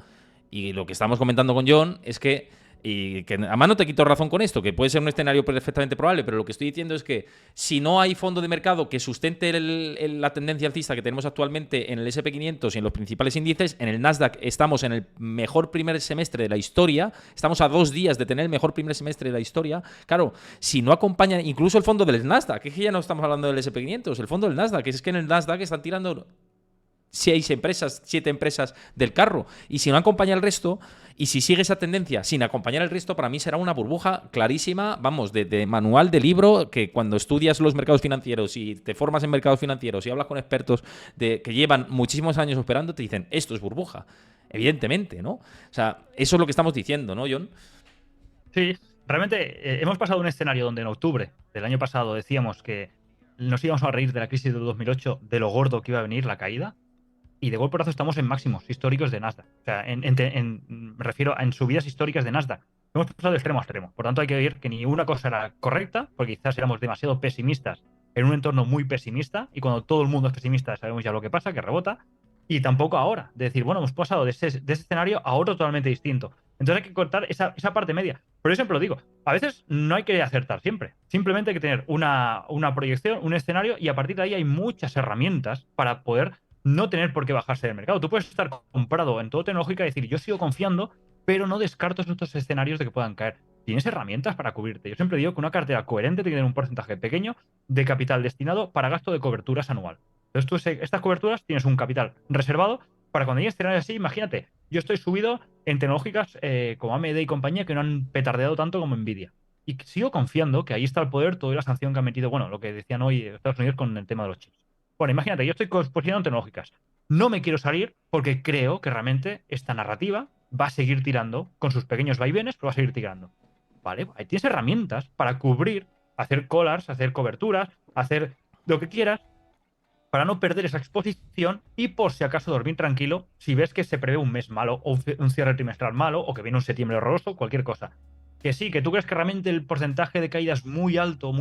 y lo que estamos comentando con John, es que, y que además no te quito razón con esto, que puede ser un escenario perfectamente probable, pero lo que estoy diciendo es que si no hay fondo de mercado que sustente la tendencia alcista que tenemos actualmente en el SP500 y en los principales índices, en el Nasdaq estamos en el mejor primer semestre de la historia, estamos a 2 días de tener el mejor primer semestre de la historia. Claro, si no acompaña incluso el fondo del Nasdaq, que es que ya no estamos hablando del SP500, el fondo del Nasdaq, es que en el Nasdaq están tirando 7 empresas del carro. Y si no acompaña el resto, y si sigue esa tendencia sin acompañar el resto, para mí será una burbuja clarísima, vamos, de manual de libro, que cuando estudias los mercados financieros y te formas en mercados financieros y hablas con expertos que llevan muchísimos años operando, te dicen, esto es burbuja. Evidentemente, ¿no? O sea, eso es lo que estamos diciendo, ¿no, John? Sí, realmente hemos pasado un escenario donde en octubre del año pasado decíamos que nos íbamos a reír de la crisis del 2008, de lo gordo que iba a venir la caída, y de golpe porrazo estamos en máximos históricos de Nasdaq. O sea, me refiero a en subidas históricas de Nasdaq. Hemos pasado de extremo a extremo. Por tanto, hay que ver que ni una cosa era correcta, porque quizás éramos demasiado pesimistas en un entorno muy pesimista, y cuando todo el mundo es pesimista sabemos ya lo que pasa, que rebota, y tampoco ahora, de decir, bueno, hemos pasado de ese escenario a otro totalmente distinto. Entonces hay que cortar esa parte media. Pero yo siempre lo digo, a veces no hay que acertar siempre. Simplemente hay que tener una proyección, un escenario, y a partir de ahí hay muchas herramientas para poder no tener por qué bajarse del mercado. Tú puedes estar comprado en todo tecnológica y decir, yo sigo confiando, pero no descarto estos escenarios de que puedan caer. Tienes herramientas para cubrirte. Yo siempre digo que una cartera coherente tiene que tener un porcentaje pequeño de capital destinado para gasto de coberturas anual. Entonces tú estas coberturas tienes un capital reservado para cuando hay escenarios así. Imagínate, yo estoy subido en tecnológicas como AMD y compañía que no han petardeado tanto como Nvidia. Y sigo confiando que ahí está el poder, toda la sanción que han metido, bueno, lo que decían hoy Estados Unidos con el tema de los chips. Bueno, imagínate, yo estoy posicionado en tecnológicas. No me quiero salir porque creo que realmente esta narrativa va a seguir tirando con sus pequeños vaivenes, pero va a seguir tirando. Vale, ahí tienes herramientas para cubrir, hacer collars, hacer coberturas, hacer lo que quieras para no perder esa exposición y por si acaso dormir tranquilo si ves que se prevé un mes malo o un cierre trimestral malo o que viene un septiembre horroroso, cualquier cosa. Que sí, que tú crees que realmente el porcentaje de caída es muy alto,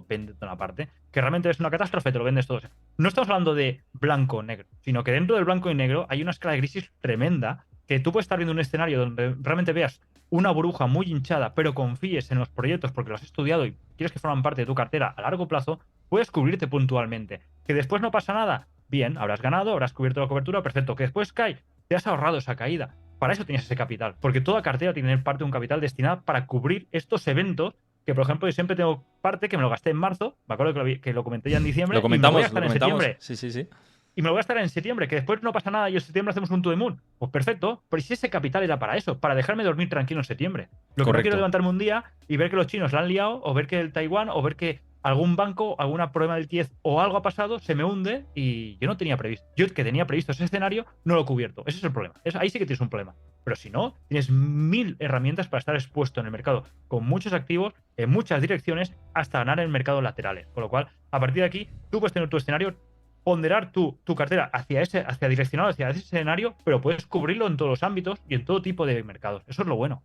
vende una parte. Que realmente es una catástrofe, te lo vendes todo. No estamos hablando de blanco o negro, sino que dentro del blanco y negro hay una escala de crisis tremenda que tú puedes estar viendo un escenario donde realmente veas una burbuja muy hinchada, pero confíes en los proyectos porque los has estudiado y quieres que forman parte de tu cartera a largo plazo, puedes cubrirte puntualmente. Que después no pasa nada, bien, habrás ganado, habrás cubierto la cobertura, perfecto. Que después cae, te has ahorrado esa caída. Para eso tienes ese capital, porque toda cartera tiene parte de un capital destinado para cubrir estos eventos que, por ejemplo, yo siempre tengo parte que me lo gasté en marzo, me acuerdo que lo comenté ya en diciembre, y me lo voy a Lo gastar en comentamos. septiembre. Sí, sí, sí. Y me lo voy a gastar en septiembre, que después no pasa nada y en septiembre hacemos un to the moon. Pues perfecto, pero si ese capital era para eso, para dejarme dormir tranquilo en septiembre. Lo que no quiero es Correcto. levantarme un día y ver que los chinos la han liado, o ver que el Taiwán, o ver que algún banco, algún problema del TIEZ o algo ha pasado, se me hunde y yo no tenía previsto. Yo que tenía previsto ese escenario, no lo he cubierto. Ese es el problema. Ahí sí que tienes un problema. Pero si no, tienes 1000 herramientas para estar expuesto en el mercado con muchos activos, en muchas direcciones, hasta ganar en mercados laterales. Con lo cual, a partir de aquí, tú puedes tener tu escenario, ponderar tu cartera hacia direccionado hacia ese escenario, pero puedes cubrirlo en todos los ámbitos y en todo tipo de mercados. Eso es lo bueno.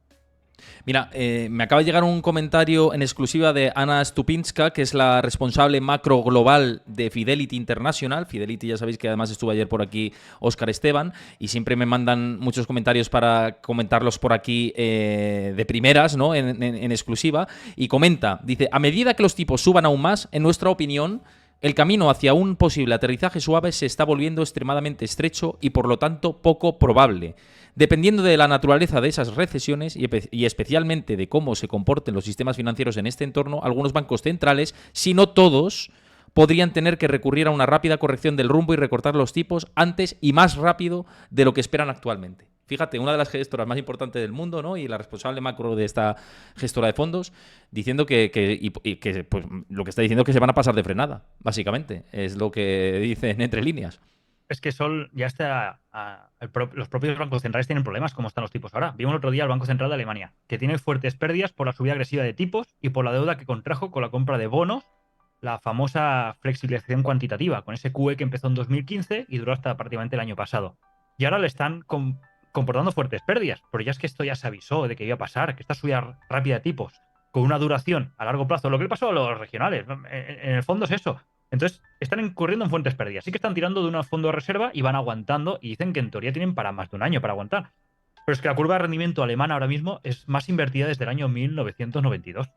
Mira, me acaba de llegar un comentario en exclusiva de Ana Stupinska, que es la responsable macro global de Fidelity International. Fidelity, ya sabéis que además estuvo ayer por aquí Óscar Esteban, y siempre me mandan muchos comentarios para comentarlos por aquí de primeras, ¿no? En exclusiva. Y comenta, dice, a medida que los tipos suban aún más, en nuestra opinión, el camino hacia un posible aterrizaje suave se está volviendo extremadamente estrecho y por lo tanto poco probable. Dependiendo de la naturaleza de esas recesiones y especialmente de cómo se comporten los sistemas financieros en este entorno, algunos bancos centrales, si no todos, podrían tener que recurrir a una rápida corrección del rumbo y recortar los tipos antes y más rápido de lo que esperan actualmente. Fíjate, una de las gestoras más importantes del mundo, ¿no? Y la responsable macro de esta gestora de fondos, diciendo que pues, lo que está diciendo es que se van a pasar de frenada, básicamente. Es lo que dicen entre líneas. Es que ya está. Los propios bancos centrales tienen problemas como están los tipos ahora. Vimos el otro día el Banco Central de Alemania, que tiene fuertes pérdidas por la subida agresiva de tipos y por la deuda que contrajo con la compra de bonos, la famosa flexibilización cuantitativa, con ese QE que empezó en 2015 y duró hasta prácticamente el año pasado. Y ahora le están comportando fuertes pérdidas, pero ya es que esto ya se avisó de que iba a pasar, que esta subida rápida de tipos con una duración a largo plazo, lo que le pasó a los regionales, en el fondo es eso. Entonces, están incurriendo en fuentes pérdidas. Sí que están tirando de un fondo de reserva y van aguantando, y dicen que en teoría tienen para más de un año para aguantar. Pero es que la curva de rendimiento alemana ahora mismo es más invertida desde el año 1992.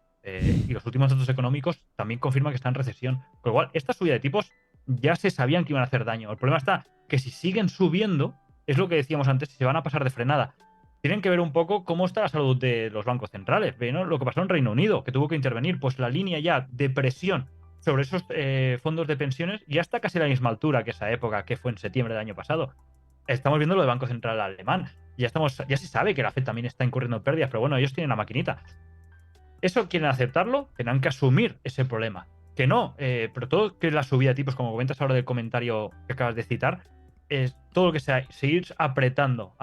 Y los últimos datos económicos también confirman que está en recesión. Con lo cual, esta subida de tipos ya se sabían que iban a hacer daño. El problema está que si siguen subiendo, es lo que decíamos antes, si se van a pasar de frenada. Tienen que ver un poco cómo está la salud de los bancos centrales. ¿No? Lo que pasó en Reino Unido, que tuvo que intervenir, pues la línea ya de presión sobre esos fondos de pensiones ya está casi a la misma altura que esa época, que fue en septiembre del año pasado. Estamos viendo lo del Banco Central Alemán. Ya se sabe que la FED también está incurriendo en pérdidas, pero bueno, ellos tienen la maquinita. ¿Eso quieren aceptarlo? Tendrán que asumir ese problema. Que no, pero todo que la subida de tipos, como comentas ahora del comentario que acabas de citar, es todo lo que sea seguir apretando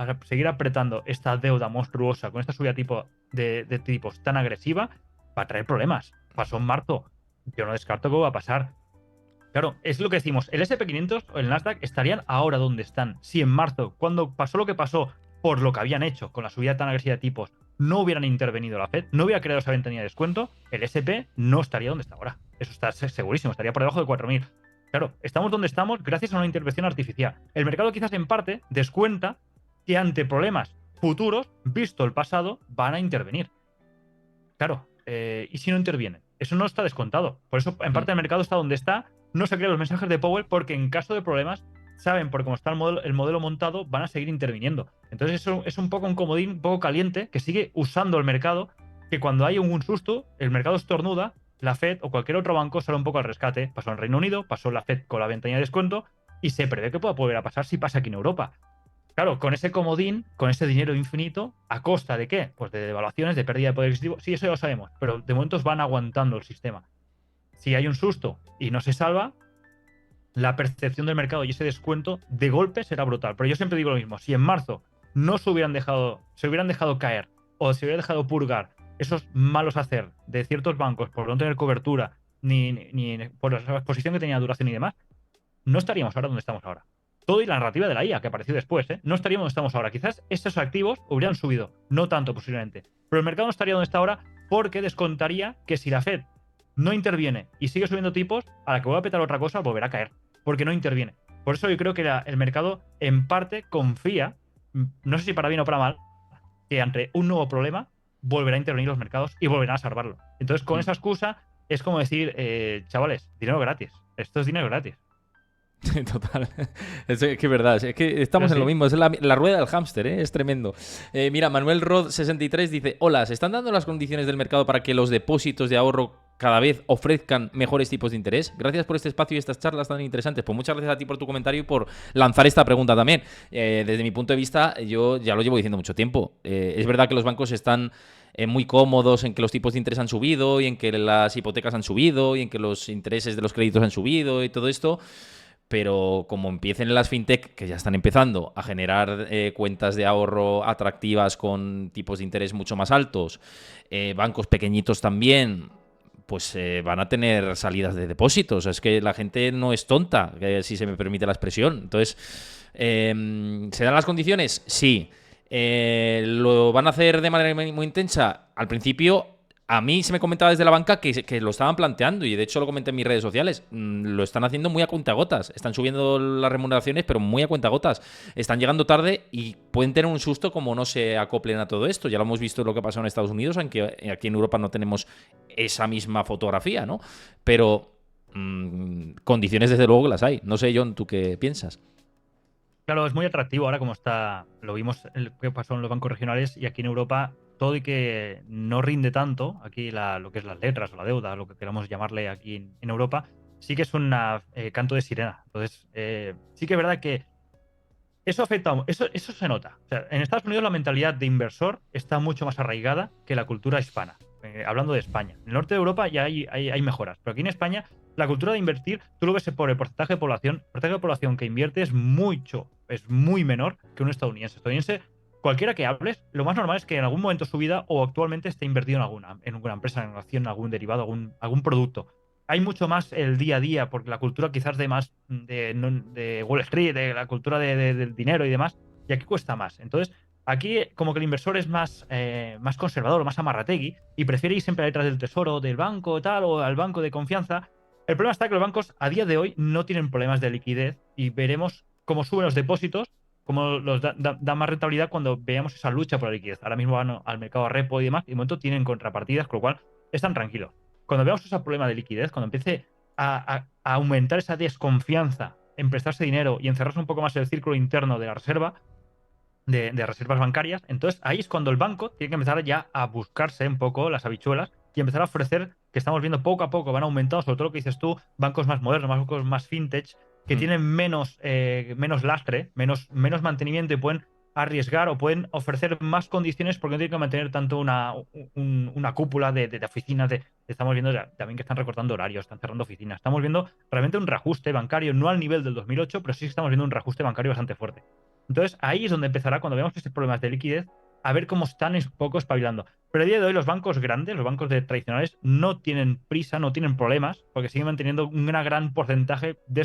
esta deuda monstruosa con esta subida de tipos tan agresiva, va a traer problemas. Pasó en marzo. Yo no descarto que va a pasar. Claro, es lo que decimos. El SP500 o el Nasdaq estarían ahora donde están. Si en marzo, cuando pasó lo que pasó por lo que habían hecho con la subida tan agresiva de tipos, no hubieran intervenido la Fed, no hubiera creado esa ventanilla de descuento, el SP no estaría donde está ahora. Eso está segurísimo, estaría por debajo de 4.000. Claro, estamos donde estamos gracias a una intervención artificial. El mercado quizás en parte descuenta que ante problemas futuros, visto el pasado, van a intervenir. Claro, ¿y si no intervienen? Eso no está descontado. Por eso, en parte, el mercado está donde está. No se crean los mensajes de Powell porque en caso de problemas, saben por cómo está el modelo montado, van a seguir interviniendo. Entonces eso es un poco un comodín, un poco caliente, que sigue usando el mercado, que cuando hay un susto, el mercado estornuda, la Fed o cualquier otro banco sale un poco al rescate. Pasó en Reino Unido, pasó la Fed con la ventanilla de descuento y se prevé que pueda volver a pasar si pasa aquí en Europa. Claro, con ese comodín, con ese dinero infinito, ¿a costa de qué? Pues de devaluaciones, de pérdida de poder adquisitivo. Sí, eso ya lo sabemos, pero de momento van aguantando el sistema. Si hay un susto y no se salva, la percepción del mercado y ese descuento de golpe será brutal. Pero yo siempre digo lo mismo, si en marzo no se hubieran dejado caer o se hubiera dejado purgar esos malos hacer de ciertos bancos por no tener cobertura, ni por la exposición que tenía duración y demás, no estaríamos ahora donde estamos ahora. Todo y la narrativa de la IA que apareció después, no estaríamos donde estamos ahora. Quizás estos activos hubieran subido, no tanto posiblemente, pero el mercado no estaría donde está ahora porque descontaría que si la Fed no interviene y sigue subiendo tipos, a la que vuelva a petar otra cosa, volverá a caer, porque no interviene. Por eso yo creo que el mercado en parte confía, no sé si para bien o para mal, que ante un nuevo problema volverá a intervenir los mercados y volverán a salvarlo. Entonces, con esa excusa, es como decir, chavales, dinero gratis. Esto es dinero gratis. Total. Es que es verdad. Es que Pero estamos en lo sí. mismo. Es la rueda del hámster, ¿eh? Es tremendo. Mira, Manuel Rod 63 dice: Hola, ¿se están dando las condiciones del mercado para que los depósitos de ahorro cada vez ofrezcan mejores tipos de interés? Gracias por este espacio y estas charlas tan interesantes. Pues muchas gracias a ti por tu comentario y por lanzar esta pregunta también. Desde mi punto de vista, yo ya lo llevo diciendo mucho tiempo. Es verdad que los bancos están muy cómodos en que los tipos de interés han subido y en que las hipotecas han subido y en que los intereses de los créditos han subido y todo esto. Pero como empiecen las fintech, que ya están empezando a generar cuentas de ahorro atractivas con tipos de interés mucho más altos, bancos pequeñitos también, pues van a tener salidas de depósitos. Es que la gente no es tonta, si se me permite la expresión. Entonces, ¿se dan las condiciones? Sí. ¿Lo van a hacer de manera muy intensa? Al principio, a mí se me comentaba desde la banca que lo estaban planteando y de hecho lo comenté en mis redes sociales. Lo están haciendo muy a cuentagotas. Están subiendo las remuneraciones, pero muy a cuentagotas. Están llegando tarde y pueden tener un susto como no se acoplen a todo esto. Ya lo hemos visto lo que pasó en Estados Unidos, aunque aquí en Europa no tenemos esa misma fotografía, ¿no? Pero condiciones desde luego que las hay. No sé, John, ¿tú qué piensas? Claro, es muy atractivo ahora como está, lo vimos que pasó en los bancos regionales y aquí en Europa todo y que no rinde tanto, aquí lo que es las letras o la deuda, lo que queramos llamarle aquí en Europa, sí que es un canto de sirena. Entonces, sí que es verdad que eso afecta, eso se nota. O sea, en Estados Unidos la mentalidad de inversor está mucho más arraigada que la cultura hispana. Hablando de España. En el norte de Europa ya hay mejoras, pero aquí en España la cultura de invertir, tú lo ves por el porcentaje de población. El porcentaje de población que invierte es muy menor que un estadounidense. Estadounidense, cualquiera que hables, lo más normal es que en algún momento de su vida o actualmente esté invertido en alguna empresa, en una acción, en algún derivado, algún producto. Hay mucho más el día a día, porque la cultura quizás de más de Wall Street, de la cultura del dinero y demás, y aquí cuesta más. Entonces, aquí como que el inversor es más conservador, más amarrategui, y prefiere ir siempre detrás del tesoro, del banco tal, o al banco de confianza. El problema está que los bancos a día de hoy no tienen problemas de liquidez y veremos cómo suben los depósitos, cómo los dan más rentabilidad cuando veamos esa lucha por la liquidez. Ahora mismo van al mercado repo y demás, y de momento tienen contrapartidas, con lo cual están tranquilos. Cuando veamos ese problema de liquidez, cuando empiece a aumentar esa desconfianza en prestarse dinero y encerrarse un poco más el círculo interno de la reserva, de reservas bancarias, entonces ahí es cuando el banco tiene que empezar ya a buscarse un poco las habichuelas y empezar a ofrecer, que estamos viendo poco a poco, van aumentando, sobre todo lo que dices tú, bancos más modernos, bancos más vintage, que Mm. tienen menos lastre, menos mantenimiento y pueden arriesgar o pueden ofrecer más condiciones porque no tienen que mantener tanto una cúpula de oficinas. Estamos viendo también que están recortando horarios, están cerrando oficinas. Estamos viendo realmente un reajuste bancario, no al nivel del 2008, pero sí estamos viendo un reajuste bancario bastante fuerte. Entonces, ahí es donde empezará, cuando veamos estos problemas de liquidez, a ver cómo están un poco espabilando. Pero a día de hoy los bancos grandes, los bancos tradicionales, no tienen prisa, no tienen problemas, porque siguen manteniendo un gran porcentaje de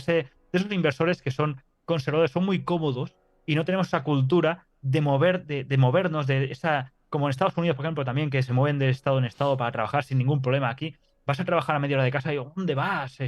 esos inversores que son conservadores, son muy cómodos y no tenemos esa cultura de movernos, de esa, como en Estados Unidos, por ejemplo, también, que se mueven de estado en estado para trabajar sin ningún problema. Aquí vas a trabajar a media hora de casa y digo, ¿dónde vas?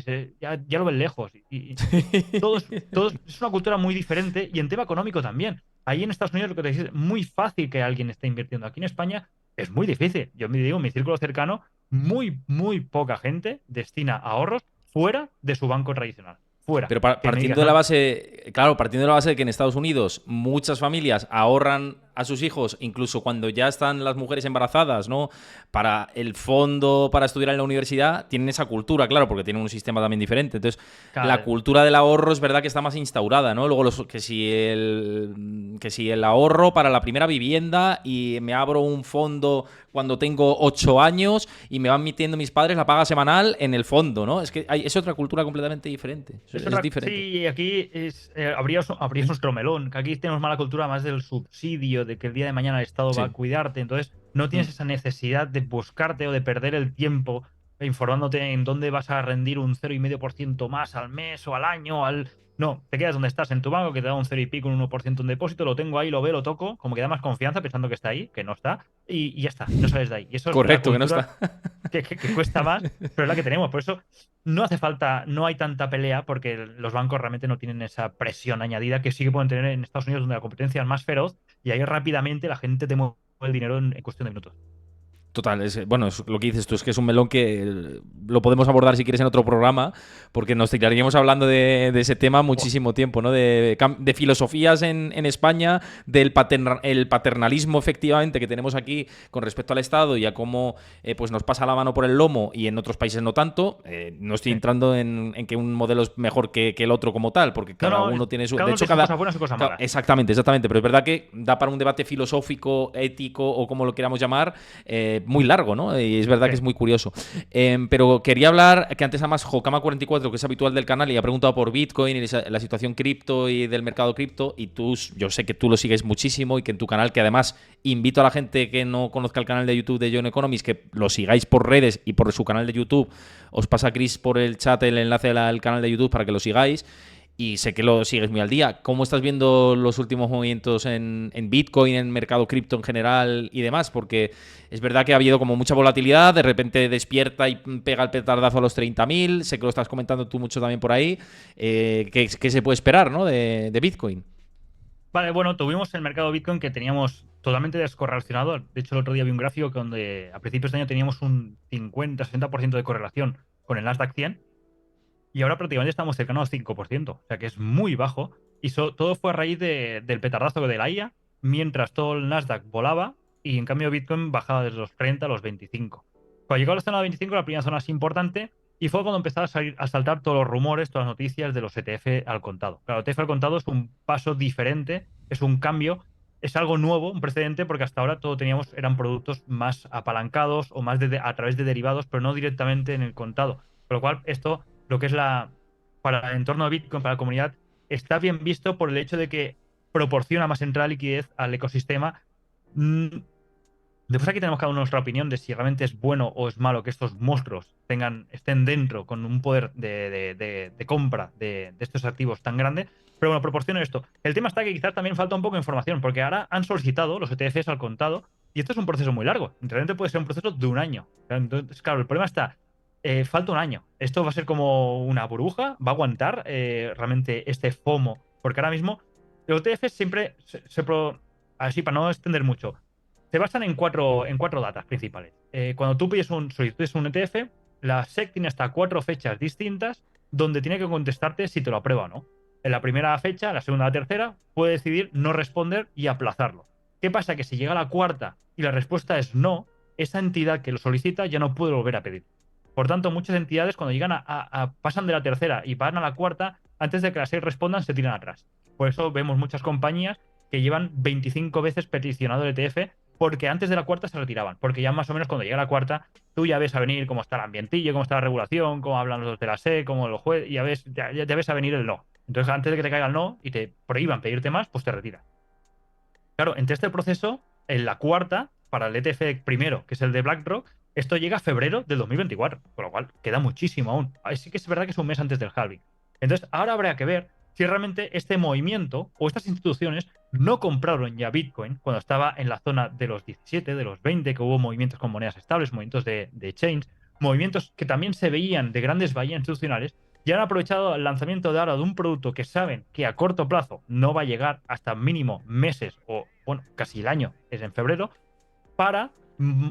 Ya lo ves lejos. Es una cultura muy diferente y en tema económico también. Ahí en Estados Unidos lo que te dice es muy fácil que alguien esté invirtiendo. Aquí en España es muy difícil. Yo me digo, en mi círculo cercano, muy poca gente destina ahorros fuera de su banco tradicional. Fuera. Pero Que me partiendo digas, de la no, base, claro, partiendo de la base de que en Estados Unidos muchas familias ahorran a sus hijos, incluso cuando ya están las mujeres embarazadas, ¿no? Para el fondo para estudiar en la universidad, tienen esa cultura, claro, porque tienen un sistema también diferente. Entonces, la cada- cultura del ahorro es verdad que está más instaurada, ¿no? Luego que si el ahorro para la primera vivienda y me abro un fondo cuando tengo 8 años y me van metiendo mis padres la paga semanal en el fondo, ¿no? Es que es otra cultura completamente diferente. Es diferente. Sí, aquí habría nuestro melón, que aquí tenemos mala cultura más del subsidio, de que el día de mañana el Estado va a Sí. cuidarte, entonces no tienes Mm. esa necesidad de buscarte o de perder el tiempo informándote en dónde vas a rendir un 0,5% más al mes o al año. No, te quedas donde estás, en tu banco, que te da un 0 y pico, un 1% en depósito, lo tengo ahí, lo veo, lo toco, como que da más confianza pensando que está ahí, que no está, y ya está, y no sales de ahí. Y eso es la Correcto, que no cultura está. que cuesta más, pero es la que tenemos. Por eso no hace falta, no hay tanta pelea porque los bancos realmente no tienen esa presión añadida que sí que pueden tener en Estados Unidos, donde la competencia es más feroz y ahí rápidamente la gente te mueve el dinero en cuestión de minutos. Total, bueno, es lo que dices tú, es que es un melón que lo podemos abordar si quieres en otro programa, porque nos tiraríamos hablando de ese tema Buah. muchísimo tiempo, ¿no? De filosofías en España, el paternalismo efectivamente que tenemos aquí con respecto al Estado y a cómo pues nos pasa la mano por el lomo y en otros países no tanto. No estoy Sí. entrando en que un modelo es mejor que el otro como tal, porque No, cada no, uno tiene su... cada De uno hecho, tiene sus cosas buenas y cosas malas. Exactamente, exactamente, pero es verdad que da para un debate filosófico, ético o como lo queramos llamar, muy largo, ¿no? Y es verdad Sí. que es muy curioso. Pero quería hablar, que antes además Jokama44, que es habitual del canal, y ha preguntado por Bitcoin y la situación cripto y del mercado cripto, y tú, yo sé que tú lo sigues muchísimo y que en tu canal, que además invito a la gente que no conozca el canal de YouTube de John Economist, que lo sigáis por redes y por su canal de YouTube, os pasa Chris por el chat el enlace al canal de YouTube para que lo sigáis. Y sé que lo sigues muy al día. ¿Cómo estás viendo los últimos movimientos en Bitcoin, en mercado cripto en general y demás? Porque es verdad que ha habido como mucha volatilidad, de repente despierta y pega el petardazo a los 30.000. Sé que lo estás comentando tú mucho también por ahí. ¿Qué se puede esperar, ¿no? de Bitcoin? Vale, bueno, tuvimos el mercado Bitcoin que teníamos totalmente descorrelacionado. De hecho, el otro día vi un gráfico donde a principios de año teníamos un 50-60% de correlación con el Nasdaq 100 y ahora prácticamente estamos cercanos al 5%. O sea que es muy bajo. Y todo fue a raíz del petardazo de la IA, mientras todo el Nasdaq volaba y en cambio Bitcoin bajaba desde los 30 a los 25. Cuando llegó a la zona de 25, la primera zona más importante, y fue cuando empezaron a saltar todos los rumores, todas las noticias de los ETF al contado. Claro, ETF al contado es un paso diferente, es un cambio, es algo nuevo, un precedente, porque hasta ahora todo teníamos, eran productos más apalancados o más a través de derivados, pero no directamente en el contado. Con lo cual, esto, lo que es para el entorno de Bitcoin, para la comunidad, está bien visto por el hecho de que proporciona más entrada de liquidez al ecosistema. Después aquí tenemos cada uno nuestra opinión de si realmente es bueno o es malo que estos monstruos estén dentro con un poder de compra de estos activos tan grande. Pero bueno, proporciona esto. El tema está que quizás también falta un poco de información, porque ahora han solicitado los ETFs al contado y esto es un proceso muy largo. Realmente puede ser un proceso de un año. Entonces, claro, el problema está, falta un año. Esto va a ser como una burbuja, va a aguantar realmente este FOMO, porque ahora mismo los ETFs siempre así para no extender mucho se basan en cuatro datas principales. Cuando tú solicites un ETF, la SEC tiene hasta 4 fechas distintas donde tiene que contestarte si te lo aprueba o no. En la primera fecha, la segunda, la tercera, puede decidir no responder y aplazarlo. ¿Qué pasa? Que si llega a la cuarta y la respuesta es no, esa entidad que lo solicita ya no puede volver a pedir. Por tanto, muchas entidades cuando llegan pasan de la tercera y van a la cuarta, antes de que las 6 respondan, se tiran atrás. Por eso vemos muchas compañías que llevan 25 veces peticionado el ETF porque antes de la cuarta se retiraban, porque ya más o menos cuando llega la cuarta, tú ya ves a venir cómo está el ambientillo, cómo está la regulación, cómo hablan los de la SEC, cómo los jueces, y ya ves a venir el no. Entonces, antes de que te caiga el no y te prohíban pedirte más, pues te retiras. Claro, entre este proceso, en la cuarta, para el ETF primero, que es el de BlackRock, esto llega a febrero del 2024, con lo cual queda muchísimo aún. Sí que es verdad que es un mes antes del halving. Entonces, ahora habrá que ver si realmente este movimiento o estas instituciones no compraron ya Bitcoin cuando estaba en la zona de los 17, de los 20, que hubo movimientos con monedas estables, movimientos de chains, movimientos que también se veían de grandes bahías institucionales y han aprovechado el lanzamiento de ahora de un producto que saben que a corto plazo no va a llegar hasta mínimo meses o, bueno, casi el año, es en febrero, para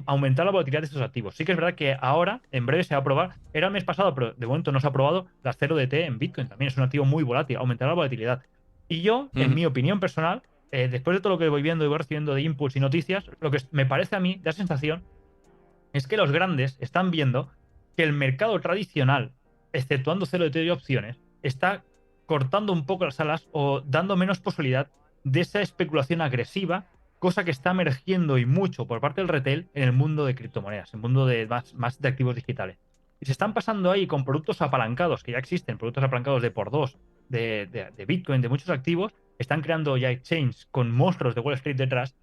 aumentar la volatilidad de estos activos. Sí que es verdad que ahora, en breve, se va a aprobar, era el mes pasado, pero de momento no se ha aprobado la 0DT en Bitcoin. También es un activo muy volátil, aumentará la volatilidad. Y yo, en Ujú. mi opinión personal, después de todo lo que voy viendo y voy recibiendo de inputs y noticias, lo que me parece a mí, da sensación, es que los grandes están viendo que el mercado tradicional, exceptuando 0DT y opciones, está cortando un poco las alas o dando menos posibilidad de esa especulación agresiva, cosa que está emergiendo y mucho por parte del retail en el mundo de criptomonedas, en el mundo de más de activos digitales. Y se están pasando ahí con productos apalancados que ya existen, productos apalancados de por dos, de Bitcoin, de muchos activos, están creando ya exchanges con monstruos de Wall Street detrás,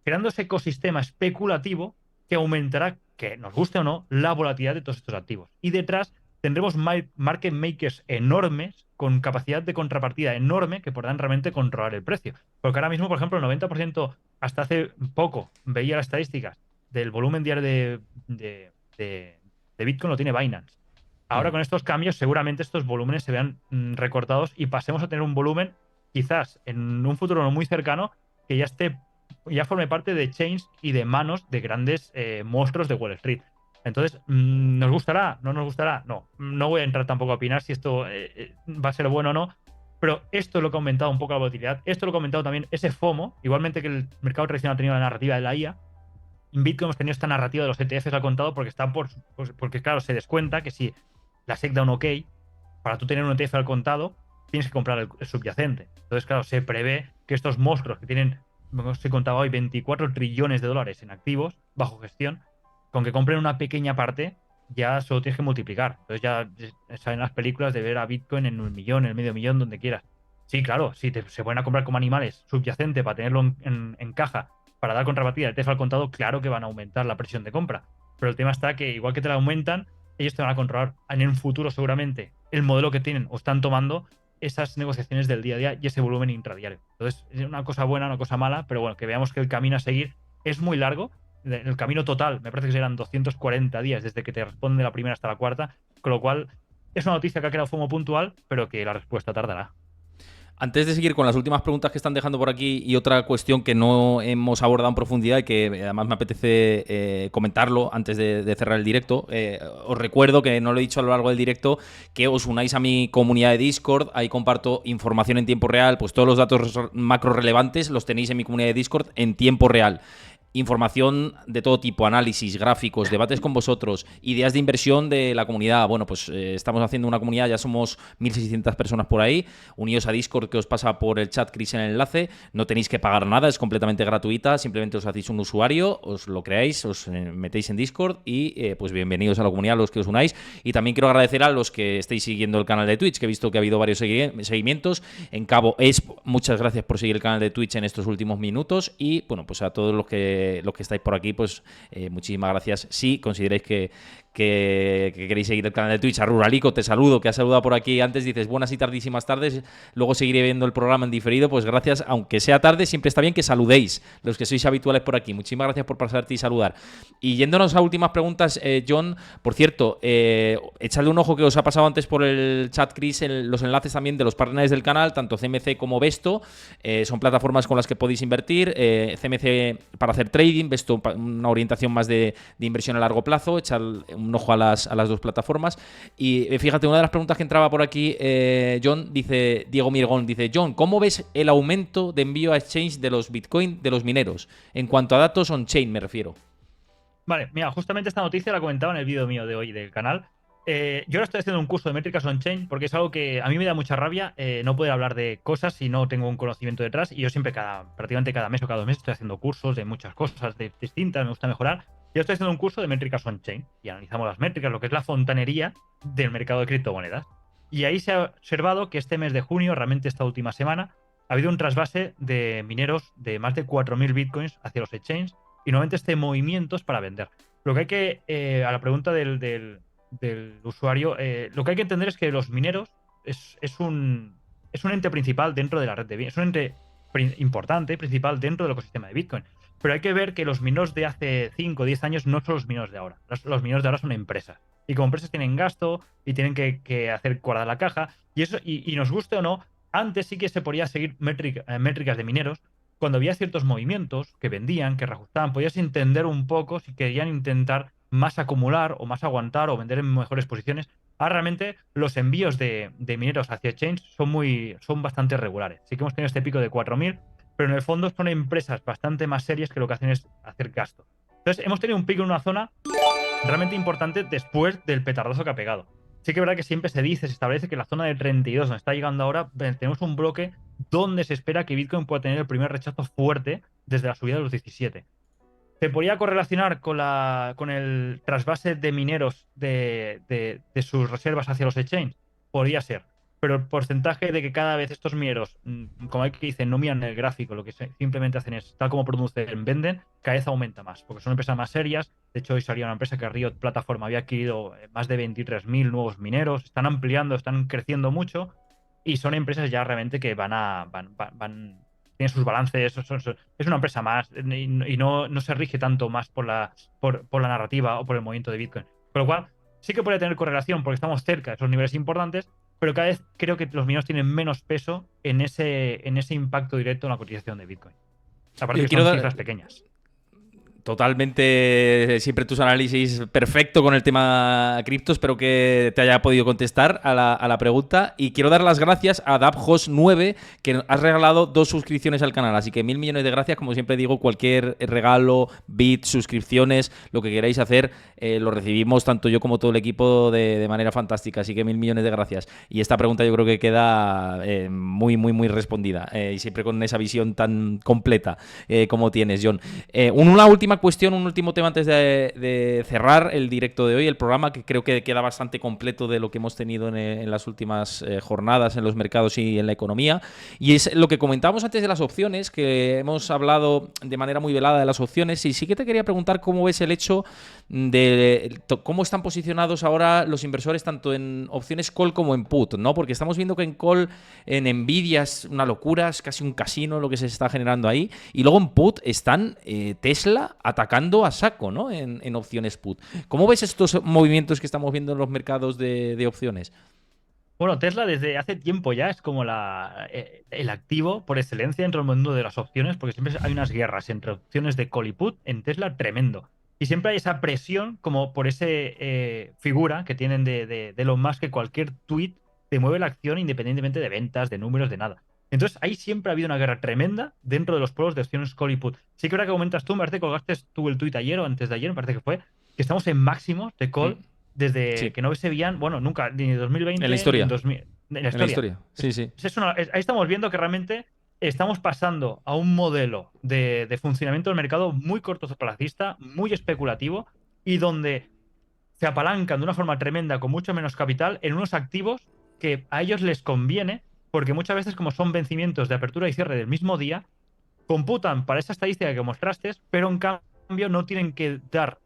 creando ese ecosistema especulativo que aumentará, que nos guste o no, la volatilidad de todos estos activos. Y detrás tendremos market makers enormes con capacidad de contrapartida enorme que podrán realmente controlar el precio. Porque ahora mismo, por ejemplo, el 90%, hasta hace poco, veía las estadísticas del volumen diario de Bitcoin lo tiene Binance. Ahora Ujú. con estos cambios seguramente estos volúmenes se vean recortados y pasemos a tener un volumen quizás en un futuro no muy cercano que ya esté ya forme parte de chains y de manos de grandes monstruos de Wall Street. Entonces, ¿nos gustará? ¿No nos gustará? No. No voy a entrar tampoco a opinar si esto va a ser bueno o no, pero esto es lo que ha aumentado un poco la volatilidad. Esto lo que ha aumentado también ese FOMO, igualmente que el mercado tradicional ha tenido la narrativa de la IA. En Bitcoin hemos tenido esta narrativa de los ETFs al contado porque está porque claro, se descuenta que si la SEC da un OK, para tú tener un ETF al contado, tienes que comprar el subyacente. Entonces, claro, se prevé que estos monstruos que tienen, como os he contado hoy, 24 trillones de dólares en activos bajo gestión, con que compren una pequeña parte, ya solo tienes que multiplicar. Entonces ya salen las películas de ver a Bitcoin en 1 millón, en medio millón, donde quieras. Sí, claro, si se pueden a comprar como animales subyacente para tenerlo en caja, para dar contrapartida al ETF al contado, claro que van a aumentar la presión de compra. Pero el tema está que igual que te la aumentan, ellos te van a controlar en un futuro seguramente el modelo que tienen o están tomando esas negociaciones del día a día y ese volumen intradiario. Entonces, es una cosa buena, una cosa mala, pero bueno, que veamos que el camino a seguir es muy largo. El camino total, me parece que serán 240 días desde que te responde la primera hasta la cuarta, con lo cual es una noticia que ha creado FOMO puntual, pero que la respuesta tardará. Antes de seguir con las últimas preguntas que están dejando por aquí y otra cuestión que no hemos abordado en profundidad y que además me apetece comentarlo antes de cerrar el directo, os recuerdo que no lo he dicho a lo largo del directo, que os unáis a mi comunidad de Discord. Ahí comparto información en tiempo real, pues todos los datos macro relevantes los tenéis en mi comunidad de Discord en tiempo real. Información de todo tipo, análisis, gráficos, debates con vosotros, ideas de inversión de la comunidad. Bueno, pues estamos haciendo una comunidad, ya somos 1.600 personas por ahí. Uníos a Discord, que os pasa por el chat, Chris, en el enlace. No tenéis que pagar nada, es completamente gratuita. Simplemente os hacéis un usuario, os lo creáis, os metéis en Discord y pues bienvenidos a la comunidad, los que os unáis. Y también quiero agradecer a los que estéis siguiendo el canal de Twitch, que he visto que ha habido varios seguimientos. En Cabo Esp, muchas gracias por seguir el canal de Twitch en estos últimos minutos. Y bueno, pues a todos los que estáis por aquí, pues muchísimas gracias. Si consideráis que queréis seguir el canal de Twitch. A Ruralico, te saludo, que has saludado por aquí antes, dices buenas y tardísimas tardes, luego seguiré viendo el programa en diferido. Pues gracias, aunque sea tarde, siempre está bien que saludéis, los que sois habituales por aquí. Muchísimas gracias por pasarte y saludar. Y yéndonos a últimas preguntas, John, por cierto, echadle un ojo que os ha pasado antes por el chat, Chris, los enlaces también de los partners del canal, tanto CMC como Besto, son plataformas con las que podéis invertir. CMC para hacer trading, Besto una orientación más de inversión a largo plazo. Echad un ojo a las dos plataformas. Y fíjate, una de las preguntas que entraba por aquí, John, dice, Diego Mirgón, dice, John, ¿cómo ves el aumento de envío a exchange de los Bitcoin de los mineros? En cuanto a datos on-chain me refiero. Vale, mira, justamente esta noticia la comentaba en el vídeo mío de hoy del canal. Yo ahora estoy haciendo un curso de métricas on-chain porque es algo que a mí me da mucha rabia no poder hablar de cosas si no tengo un conocimiento detrás. Y yo siempre, prácticamente cada mes o cada 2 meses, estoy haciendo cursos de muchas cosas distintas, me gusta mejorar. Yo estoy haciendo un curso de métricas on-chain y analizamos las métricas, lo que es la fontanería del mercado de criptomonedas. Y ahí se ha observado que este mes de junio, realmente esta última semana, ha habido un trasvase de mineros de más de 4.000 bitcoins hacia los exchanges y nuevamente este movimiento es para vender. Lo que hay que, a la pregunta del usuario, lo que hay que entender es que los mineros es un ente principal dentro de la red de Bitcoin, es un ente importante, principal dentro del ecosistema de Bitcoin. Pero hay que ver que los mineros de hace 5 o 10 años no son los mineros de ahora. Los mineros de ahora son empresas. Y como empresas tienen gasto y tienen que hacer cuadrar la caja. Y eso, y nos guste o no, antes sí que se podía seguir métricas de mineros. Cuando había ciertos movimientos que vendían, que reajustaban, podías entender un poco si querían intentar más acumular o más aguantar o vender en mejores posiciones. Ahora realmente los envíos de mineros hacia exchange son bastante regulares. Sí que hemos tenido este pico de 4.000, pero en el fondo son empresas bastante más serias que lo que hacen es hacer gasto. Entonces hemos tenido un pico en una zona realmente importante después del petardazo que ha pegado. Sí que es verdad que siempre se establece que la zona de 32, donde está llegando ahora, tenemos un bloque donde se espera que Bitcoin pueda tener el primer rechazo fuerte desde la subida de los 17. ¿Se podría correlacionar con el trasvase de mineros de sus reservas hacia los exchanges? Podría ser. Pero el porcentaje de que cada vez estos mineros, como hay que dicen, no miran el gráfico, lo que simplemente hacen es, tal como producen, venden, cada vez aumenta más, porque son empresas más serias. De hecho, hoy salía una empresa que Riot Platform había adquirido más de 23.000 nuevos mineros, están ampliando, están creciendo mucho, y son empresas ya realmente que tienen sus balances, es una empresa más y no se rige tanto más por la narrativa o por el movimiento de Bitcoin. Con lo cual, sí que puede tener correlación porque estamos cerca de esos niveles importantes, pero cada vez creo que los mineros tienen menos peso en ese impacto directo en la cotización de Bitcoin. Aparte que Quiero son dar, cifras pequeñas. Totalmente, siempre tus análisis perfecto con el tema cripto. Espero que te haya podido contestar a la pregunta. Y quiero dar las gracias a DabHost9, que has regalado 2 suscripciones al canal. Así que 1000 millones de gracias. Como siempre digo, cualquier regalo, bits, suscripciones, lo que queráis hacer, lo recibimos tanto yo como todo el equipo de manera fantástica. Así que 1000 millones de gracias. Y esta pregunta yo creo que queda muy respondida. Y siempre con esa visión tan completa como tienes, John. Una última cuestión, un último tema antes de cerrar el directo de hoy, el programa, que creo que queda bastante completo de lo que hemos tenido en las últimas jornadas en los mercados y en la economía. Y es lo que comentábamos antes de las opciones, que hemos hablado de manera muy velada de las opciones. Y sí que te quería preguntar cómo ves el hecho de cómo están posicionados ahora los inversores tanto en opciones call como en put, ¿no? Porque estamos viendo que en call, en Nvidia es una locura, es casi un casino lo que se está generando ahí. Y luego en put están Tesla atacando a saco, ¿no? En opciones put. ¿Cómo ves estos movimientos que estamos viendo en los mercados de opciones? Bueno, Tesla desde hace tiempo ya es como el activo por excelencia dentro del mundo de las opciones, porque siempre hay unas guerras entre opciones de call y put en Tesla tremendo. Y siempre hay esa presión como por ese figura que tienen de Elon Musk, que cualquier tweet te mueve la acción independientemente de ventas, de números, de nada. Entonces ahí siempre ha habido una guerra tremenda dentro de los polos de opciones call y put. Sí que ahora que comentas tú, me parece que colgaste tú el tweet ayer o antes de ayer, me parece que fue, que estamos en máximos de call desde Sí, que no se veían, bueno, nunca, ni en en la 2020 ni en historia. 2000, en la En la historia. historia, sí, sí. Ahí estamos viendo que realmente estamos pasando a un modelo de funcionamiento del mercado muy cortoplacista, muy especulativo y donde se apalancan de una forma tremenda con mucho menos capital en unos activos que a ellos les conviene, porque muchas veces como son vencimientos de apertura y cierre del mismo día, computan para esa estadística que mostraste, pero en cambio no tienen que dar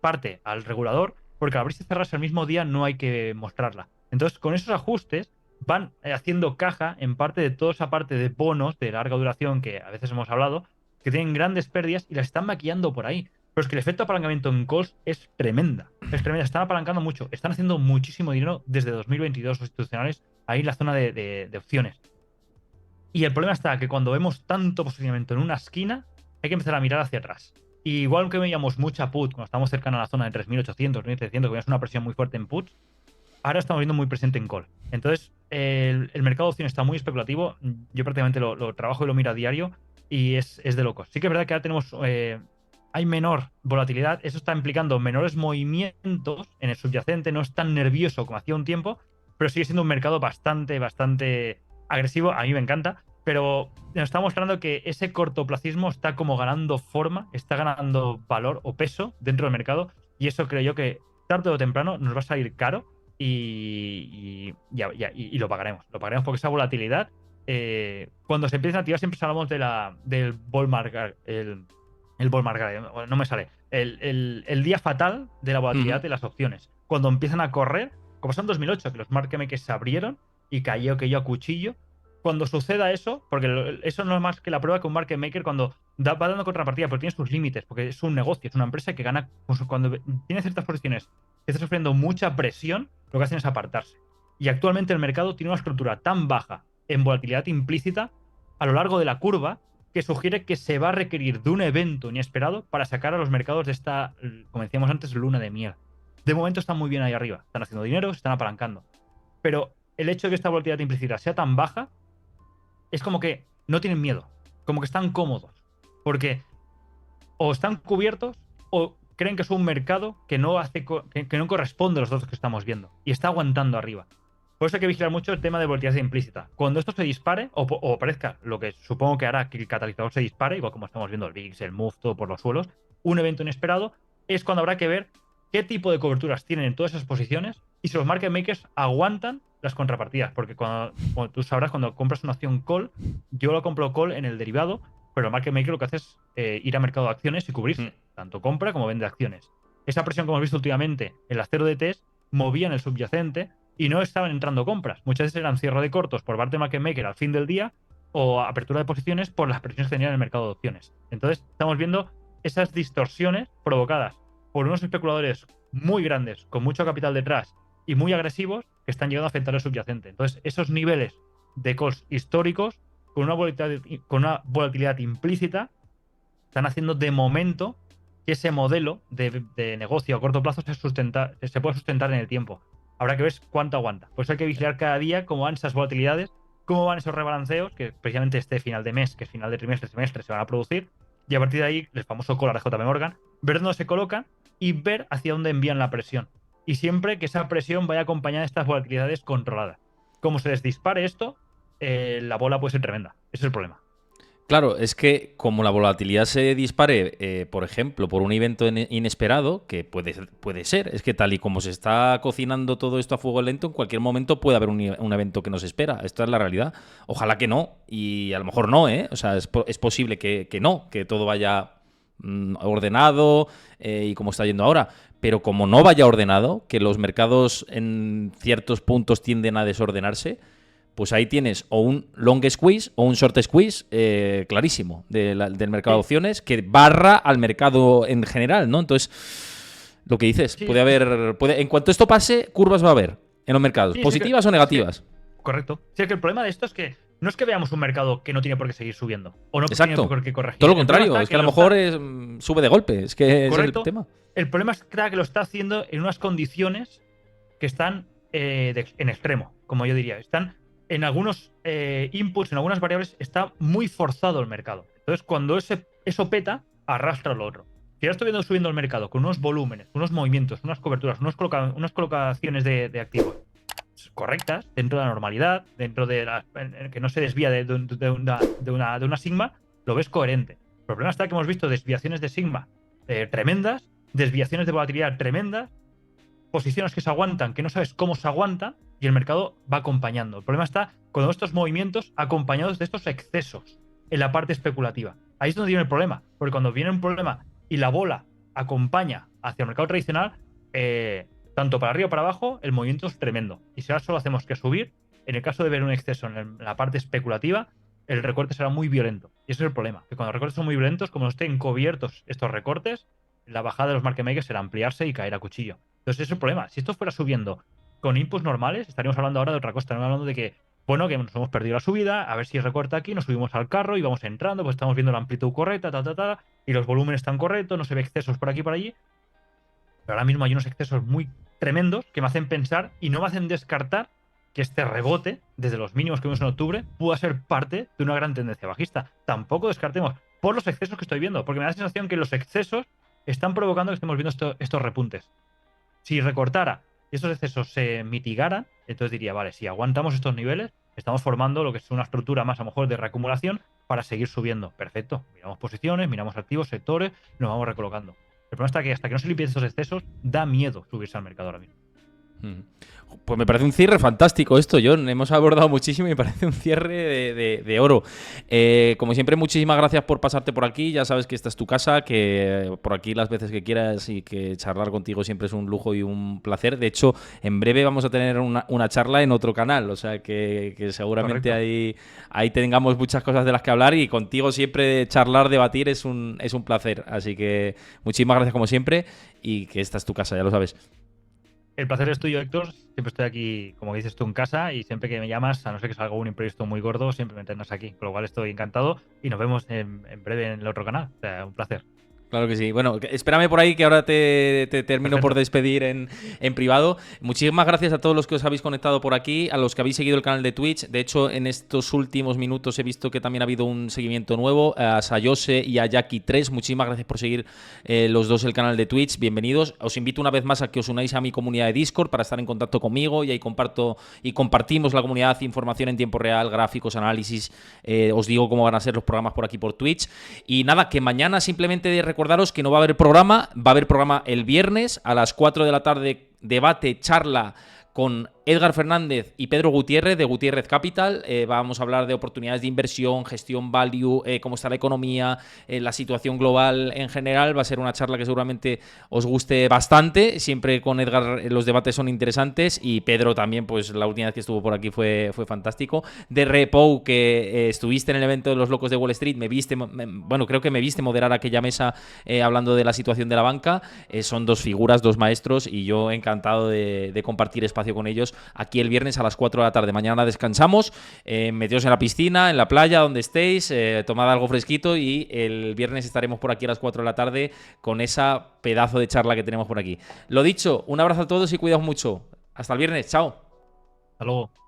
parte al regulador, porque al abrirse y cerrarse el mismo día no hay que mostrarla. Entonces, con esos ajustes van haciendo caja en parte de toda esa parte de bonos de larga duración que a veces hemos hablado, que tienen grandes pérdidas y las están maquillando por ahí. Pero es que el efecto apalancamiento en calls es tremenda. Es tremenda. Están apalancando mucho. Están haciendo muchísimo dinero desde 2022 los institucionales ahí en la zona de opciones. Y el problema está que cuando vemos tanto posicionamiento en una esquina, hay que empezar a mirar hacia atrás. Y igual que veíamos mucha put cuando estamos cercanos a la zona de 3.800, 3.700, que veíamos una presión muy fuerte en puts, ahora estamos viendo muy presente en call. Entonces, el mercado de opciones está muy especulativo. Yo prácticamente lo trabajo y lo miro a diario y es de locos. Sí que es verdad que ahora tenemos. Hay menor volatilidad. Eso está implicando menores movimientos en el subyacente. No es tan nervioso como hacía un tiempo, pero sigue siendo un mercado bastante agresivo. A mí me encanta. Pero nos está mostrando que ese cortoplacismo está como ganando forma, está ganando valor o peso dentro del mercado. Y eso creo yo que tarde o temprano nos va a salir caro y lo pagaremos. Lo pagaremos porque esa volatilidad, cuando se empiezan a activar, siempre hablamos del bull market, el bull market, no me sale, el día fatal de la volatilidad de las opciones. Cuando empiezan a correr, como pasó en 2008, que los market makers se abrieron y cayó que yo a cuchillo. Cuando suceda eso, porque eso no es más que la prueba que un market maker cuando va dando contrapartida, porque tiene sus límites, porque es un negocio, es una empresa que gana, pues cuando tiene ciertas posiciones que está sufriendo mucha presión, lo que hacen es apartarse. Y actualmente el mercado tiene una estructura tan baja en volatilidad implícita a lo largo de la curva que sugiere que se va a requerir de un evento inesperado para sacar a los mercados de esta, como decíamos antes, luna de miel. De momento están muy bien ahí arriba, están haciendo dinero, se están apalancando. Pero el hecho de que esta volatilidad implícita sea tan baja es como que no tienen miedo, como que están cómodos, porque o están cubiertos o creen que es un mercado que no que no corresponde a los datos que estamos viendo y está aguantando arriba. Por eso hay que vigilar mucho el tema de volatilidad implícita. Cuando esto se dispare o aparezca lo que supongo que hará que el catalizador se dispare, igual como estamos viendo el VIX, el MOVE, todo por los suelos, un evento inesperado, es cuando habrá que ver qué tipo de coberturas tienen en todas esas posiciones y si los market makers aguantan las contrapartidas. Porque cuando tú sabrás, cuando compras una acción call, yo lo compro call en el derivado, pero el market maker lo que hace es ir a mercado de acciones y cubrirse, tanto compra como vende acciones. Esa presión que hemos visto últimamente en las 0DTs movían el subyacente y no estaban entrando compras. Muchas veces eran cierre de cortos por parte de market maker al fin del día o apertura de posiciones por las presiones que tenían en el mercado de opciones. Entonces, estamos viendo esas distorsiones provocadas por unos especuladores muy grandes, con mucho capital detrás y muy agresivos, que están llegando a afectar al subyacente. Entonces, esos niveles de calls históricos, con una volatilidad implícita, están haciendo de momento que ese modelo de negocio a corto plazo se pueda sustentar en el tiempo. Habrá que ver cuánto aguanta. Por eso hay que vigilar cada día cómo van esas volatilidades, cómo van esos rebalanceos, que precisamente este final de mes, que es final de trimestre, semestre, se van a producir. Y a partir de ahí, el famoso collar de JP Morgan, ver dónde se colocan y ver hacia dónde envían la presión. Y siempre que esa presión vaya acompañada de estas volatilidades controladas. Como se les dispare esto, la bola puede ser tremenda. Ese es el problema. Claro, es que como la volatilidad se dispare, por ejemplo, por un evento inesperado, que puede ser, es que tal y como se está cocinando todo esto a fuego lento, en cualquier momento puede haber un evento que nos espera. Esta es la realidad. Ojalá que no, y a lo mejor no, ¿eh? O sea, es posible que no, que todo vaya ordenado y como está yendo ahora. Pero como no vaya ordenado, que los mercados en ciertos puntos tienden a desordenarse, pues ahí tienes o un long squeeze o un short squeeze clarísimo del mercado de opciones que barra al mercado en general, ¿no? Entonces, lo que dices, Sí, puede haber... en cuanto esto pase, curvas va a haber en los mercados, sí, positivas o negativas. correcto. Sí, es que el problema de esto es que no es que veamos un mercado que no tiene por qué seguir subiendo o no tiene Exacto. por qué corregir. Todo lo El problema contrario, está es que a lo mejor sube de golpe, es que ese es el correcto. tema. El problema es que lo está haciendo en unas condiciones que están en extremo, como yo diría. Están en algunos inputs, en algunas variables, está muy forzado el mercado. Entonces, cuando eso peta, arrastra lo otro. Si ahora estoy viendo subiendo el mercado con unos volúmenes, unos movimientos, unas coberturas, unas colocaciones de activos correctas, dentro de la normalidad, dentro de que no se desvía de una sigma, lo ves coherente. El problema está que hemos visto desviaciones de sigma tremendas, desviaciones de volatilidad tremendas, posiciones que se aguantan, que no sabes cómo se aguantan, y el mercado va acompañando. El problema está con estos movimientos acompañados de estos excesos en la parte especulativa. Ahí es donde viene el problema, porque cuando viene un problema y la bola acompaña hacia el mercado tradicional, tanto para arriba o para abajo, el movimiento es tremendo. Y si ahora solo hacemos que subir, en el caso de ver un exceso en la parte especulativa, el recorte será muy violento. Y ese es el problema, que cuando los recortes son muy violentos, como no estén cubiertos estos recortes, la bajada de los market makers será ampliarse y caer a cuchillo. Entonces ese es el problema. Si esto fuera subiendo con inputs normales, estaríamos hablando ahora de otra cosa. Estaríamos hablando de que, bueno, que nos hemos perdido la subida, a ver si recorta aquí, nos subimos al carro y vamos entrando, pues estamos viendo la amplitud correcta, y los volúmenes están correctos, no se ve excesos por aquí y por allí. Pero ahora mismo hay unos excesos muy tremendos que me hacen pensar y no me hacen descartar que este rebote, desde los mínimos que vimos en octubre, pueda ser parte de una gran tendencia bajista. Tampoco descartemos por los excesos que estoy viendo, porque me da la sensación que los excesos están provocando que estemos viendo estos repuntes. Si recortara y estos excesos se mitigaran, entonces diría, vale, si aguantamos estos niveles, estamos formando lo que es una estructura más a lo mejor de reacumulación para seguir subiendo. Perfecto. Miramos posiciones, miramos activos, sectores, nos vamos recolocando. El problema está que hasta que no se limpien estos excesos, da miedo subirse al mercado ahora mismo. Pues me parece un cierre fantástico esto, John. Hemos abordado muchísimo y me parece un cierre de oro. Como siempre, muchísimas gracias por pasarte por aquí. Ya sabes que esta es tu casa, que por aquí las veces que quieras y que charlar contigo siempre es un lujo y un placer. De hecho, en breve vamos a tener una charla en otro canal, o sea que seguramente ahí tengamos muchas cosas de las que hablar y contigo siempre charlar, debatir es un placer. Así que muchísimas gracias como siempre y que esta es tu casa, ya lo sabes. El placer es tuyo, Héctor. Siempre estoy aquí, como dices tú, en casa y siempre que me llamas, a no ser que salga un imprevisto muy gordo, siempre me tendrás aquí. Con lo cual estoy encantado y nos vemos en breve en el otro canal. O sea, un placer. Claro que sí. Bueno, espérame por ahí que ahora te termino Perfecto. por despedir en privado. Muchísimas gracias a todos los que os habéis conectado por aquí, a los que habéis seguido el canal de Twitch. De hecho, en estos últimos minutos he visto que también ha habido un seguimiento nuevo a Sayose y a Jackie3. Muchísimas gracias por seguir los dos el canal de Twitch. Bienvenidos. Os invito una vez más a que os unáis a mi comunidad de Discord para estar en contacto conmigo y ahí compartimos la comunidad, información en tiempo real, gráficos, análisis. Os digo cómo van a ser los programas por aquí por Twitch. Y nada, que mañana simplemente recordaros que no va a haber programa, va a haber programa el viernes a las 4 de la tarde, debate, charla con Edgar Fernández y Pedro Gutiérrez de Gutiérrez Capital. Vamos a hablar de oportunidades de inversión, gestión value, cómo está la economía, la situación global en general. Va a ser una charla que seguramente os guste bastante. Siempre con Edgar los debates son interesantes y Pedro también, pues la última vez que estuvo por aquí fue fantástico. De Repo, que estuviste en el evento de los locos de Wall Street, creo que me viste moderar aquella mesa hablando de la situación de la banca. Son dos figuras, dos maestros y yo encantado de compartir espacio con ellos nosotros aquí el viernes a las 4 de la tarde. Mañana descansamos, meteos en la piscina, en la playa, donde estéis, tomad algo fresquito y el viernes estaremos por aquí a las 4 de la tarde con esa pedazo de charla que tenemos por aquí. Lo dicho, un abrazo a todos y cuidaos mucho. Hasta el viernes, chao. Hasta luego.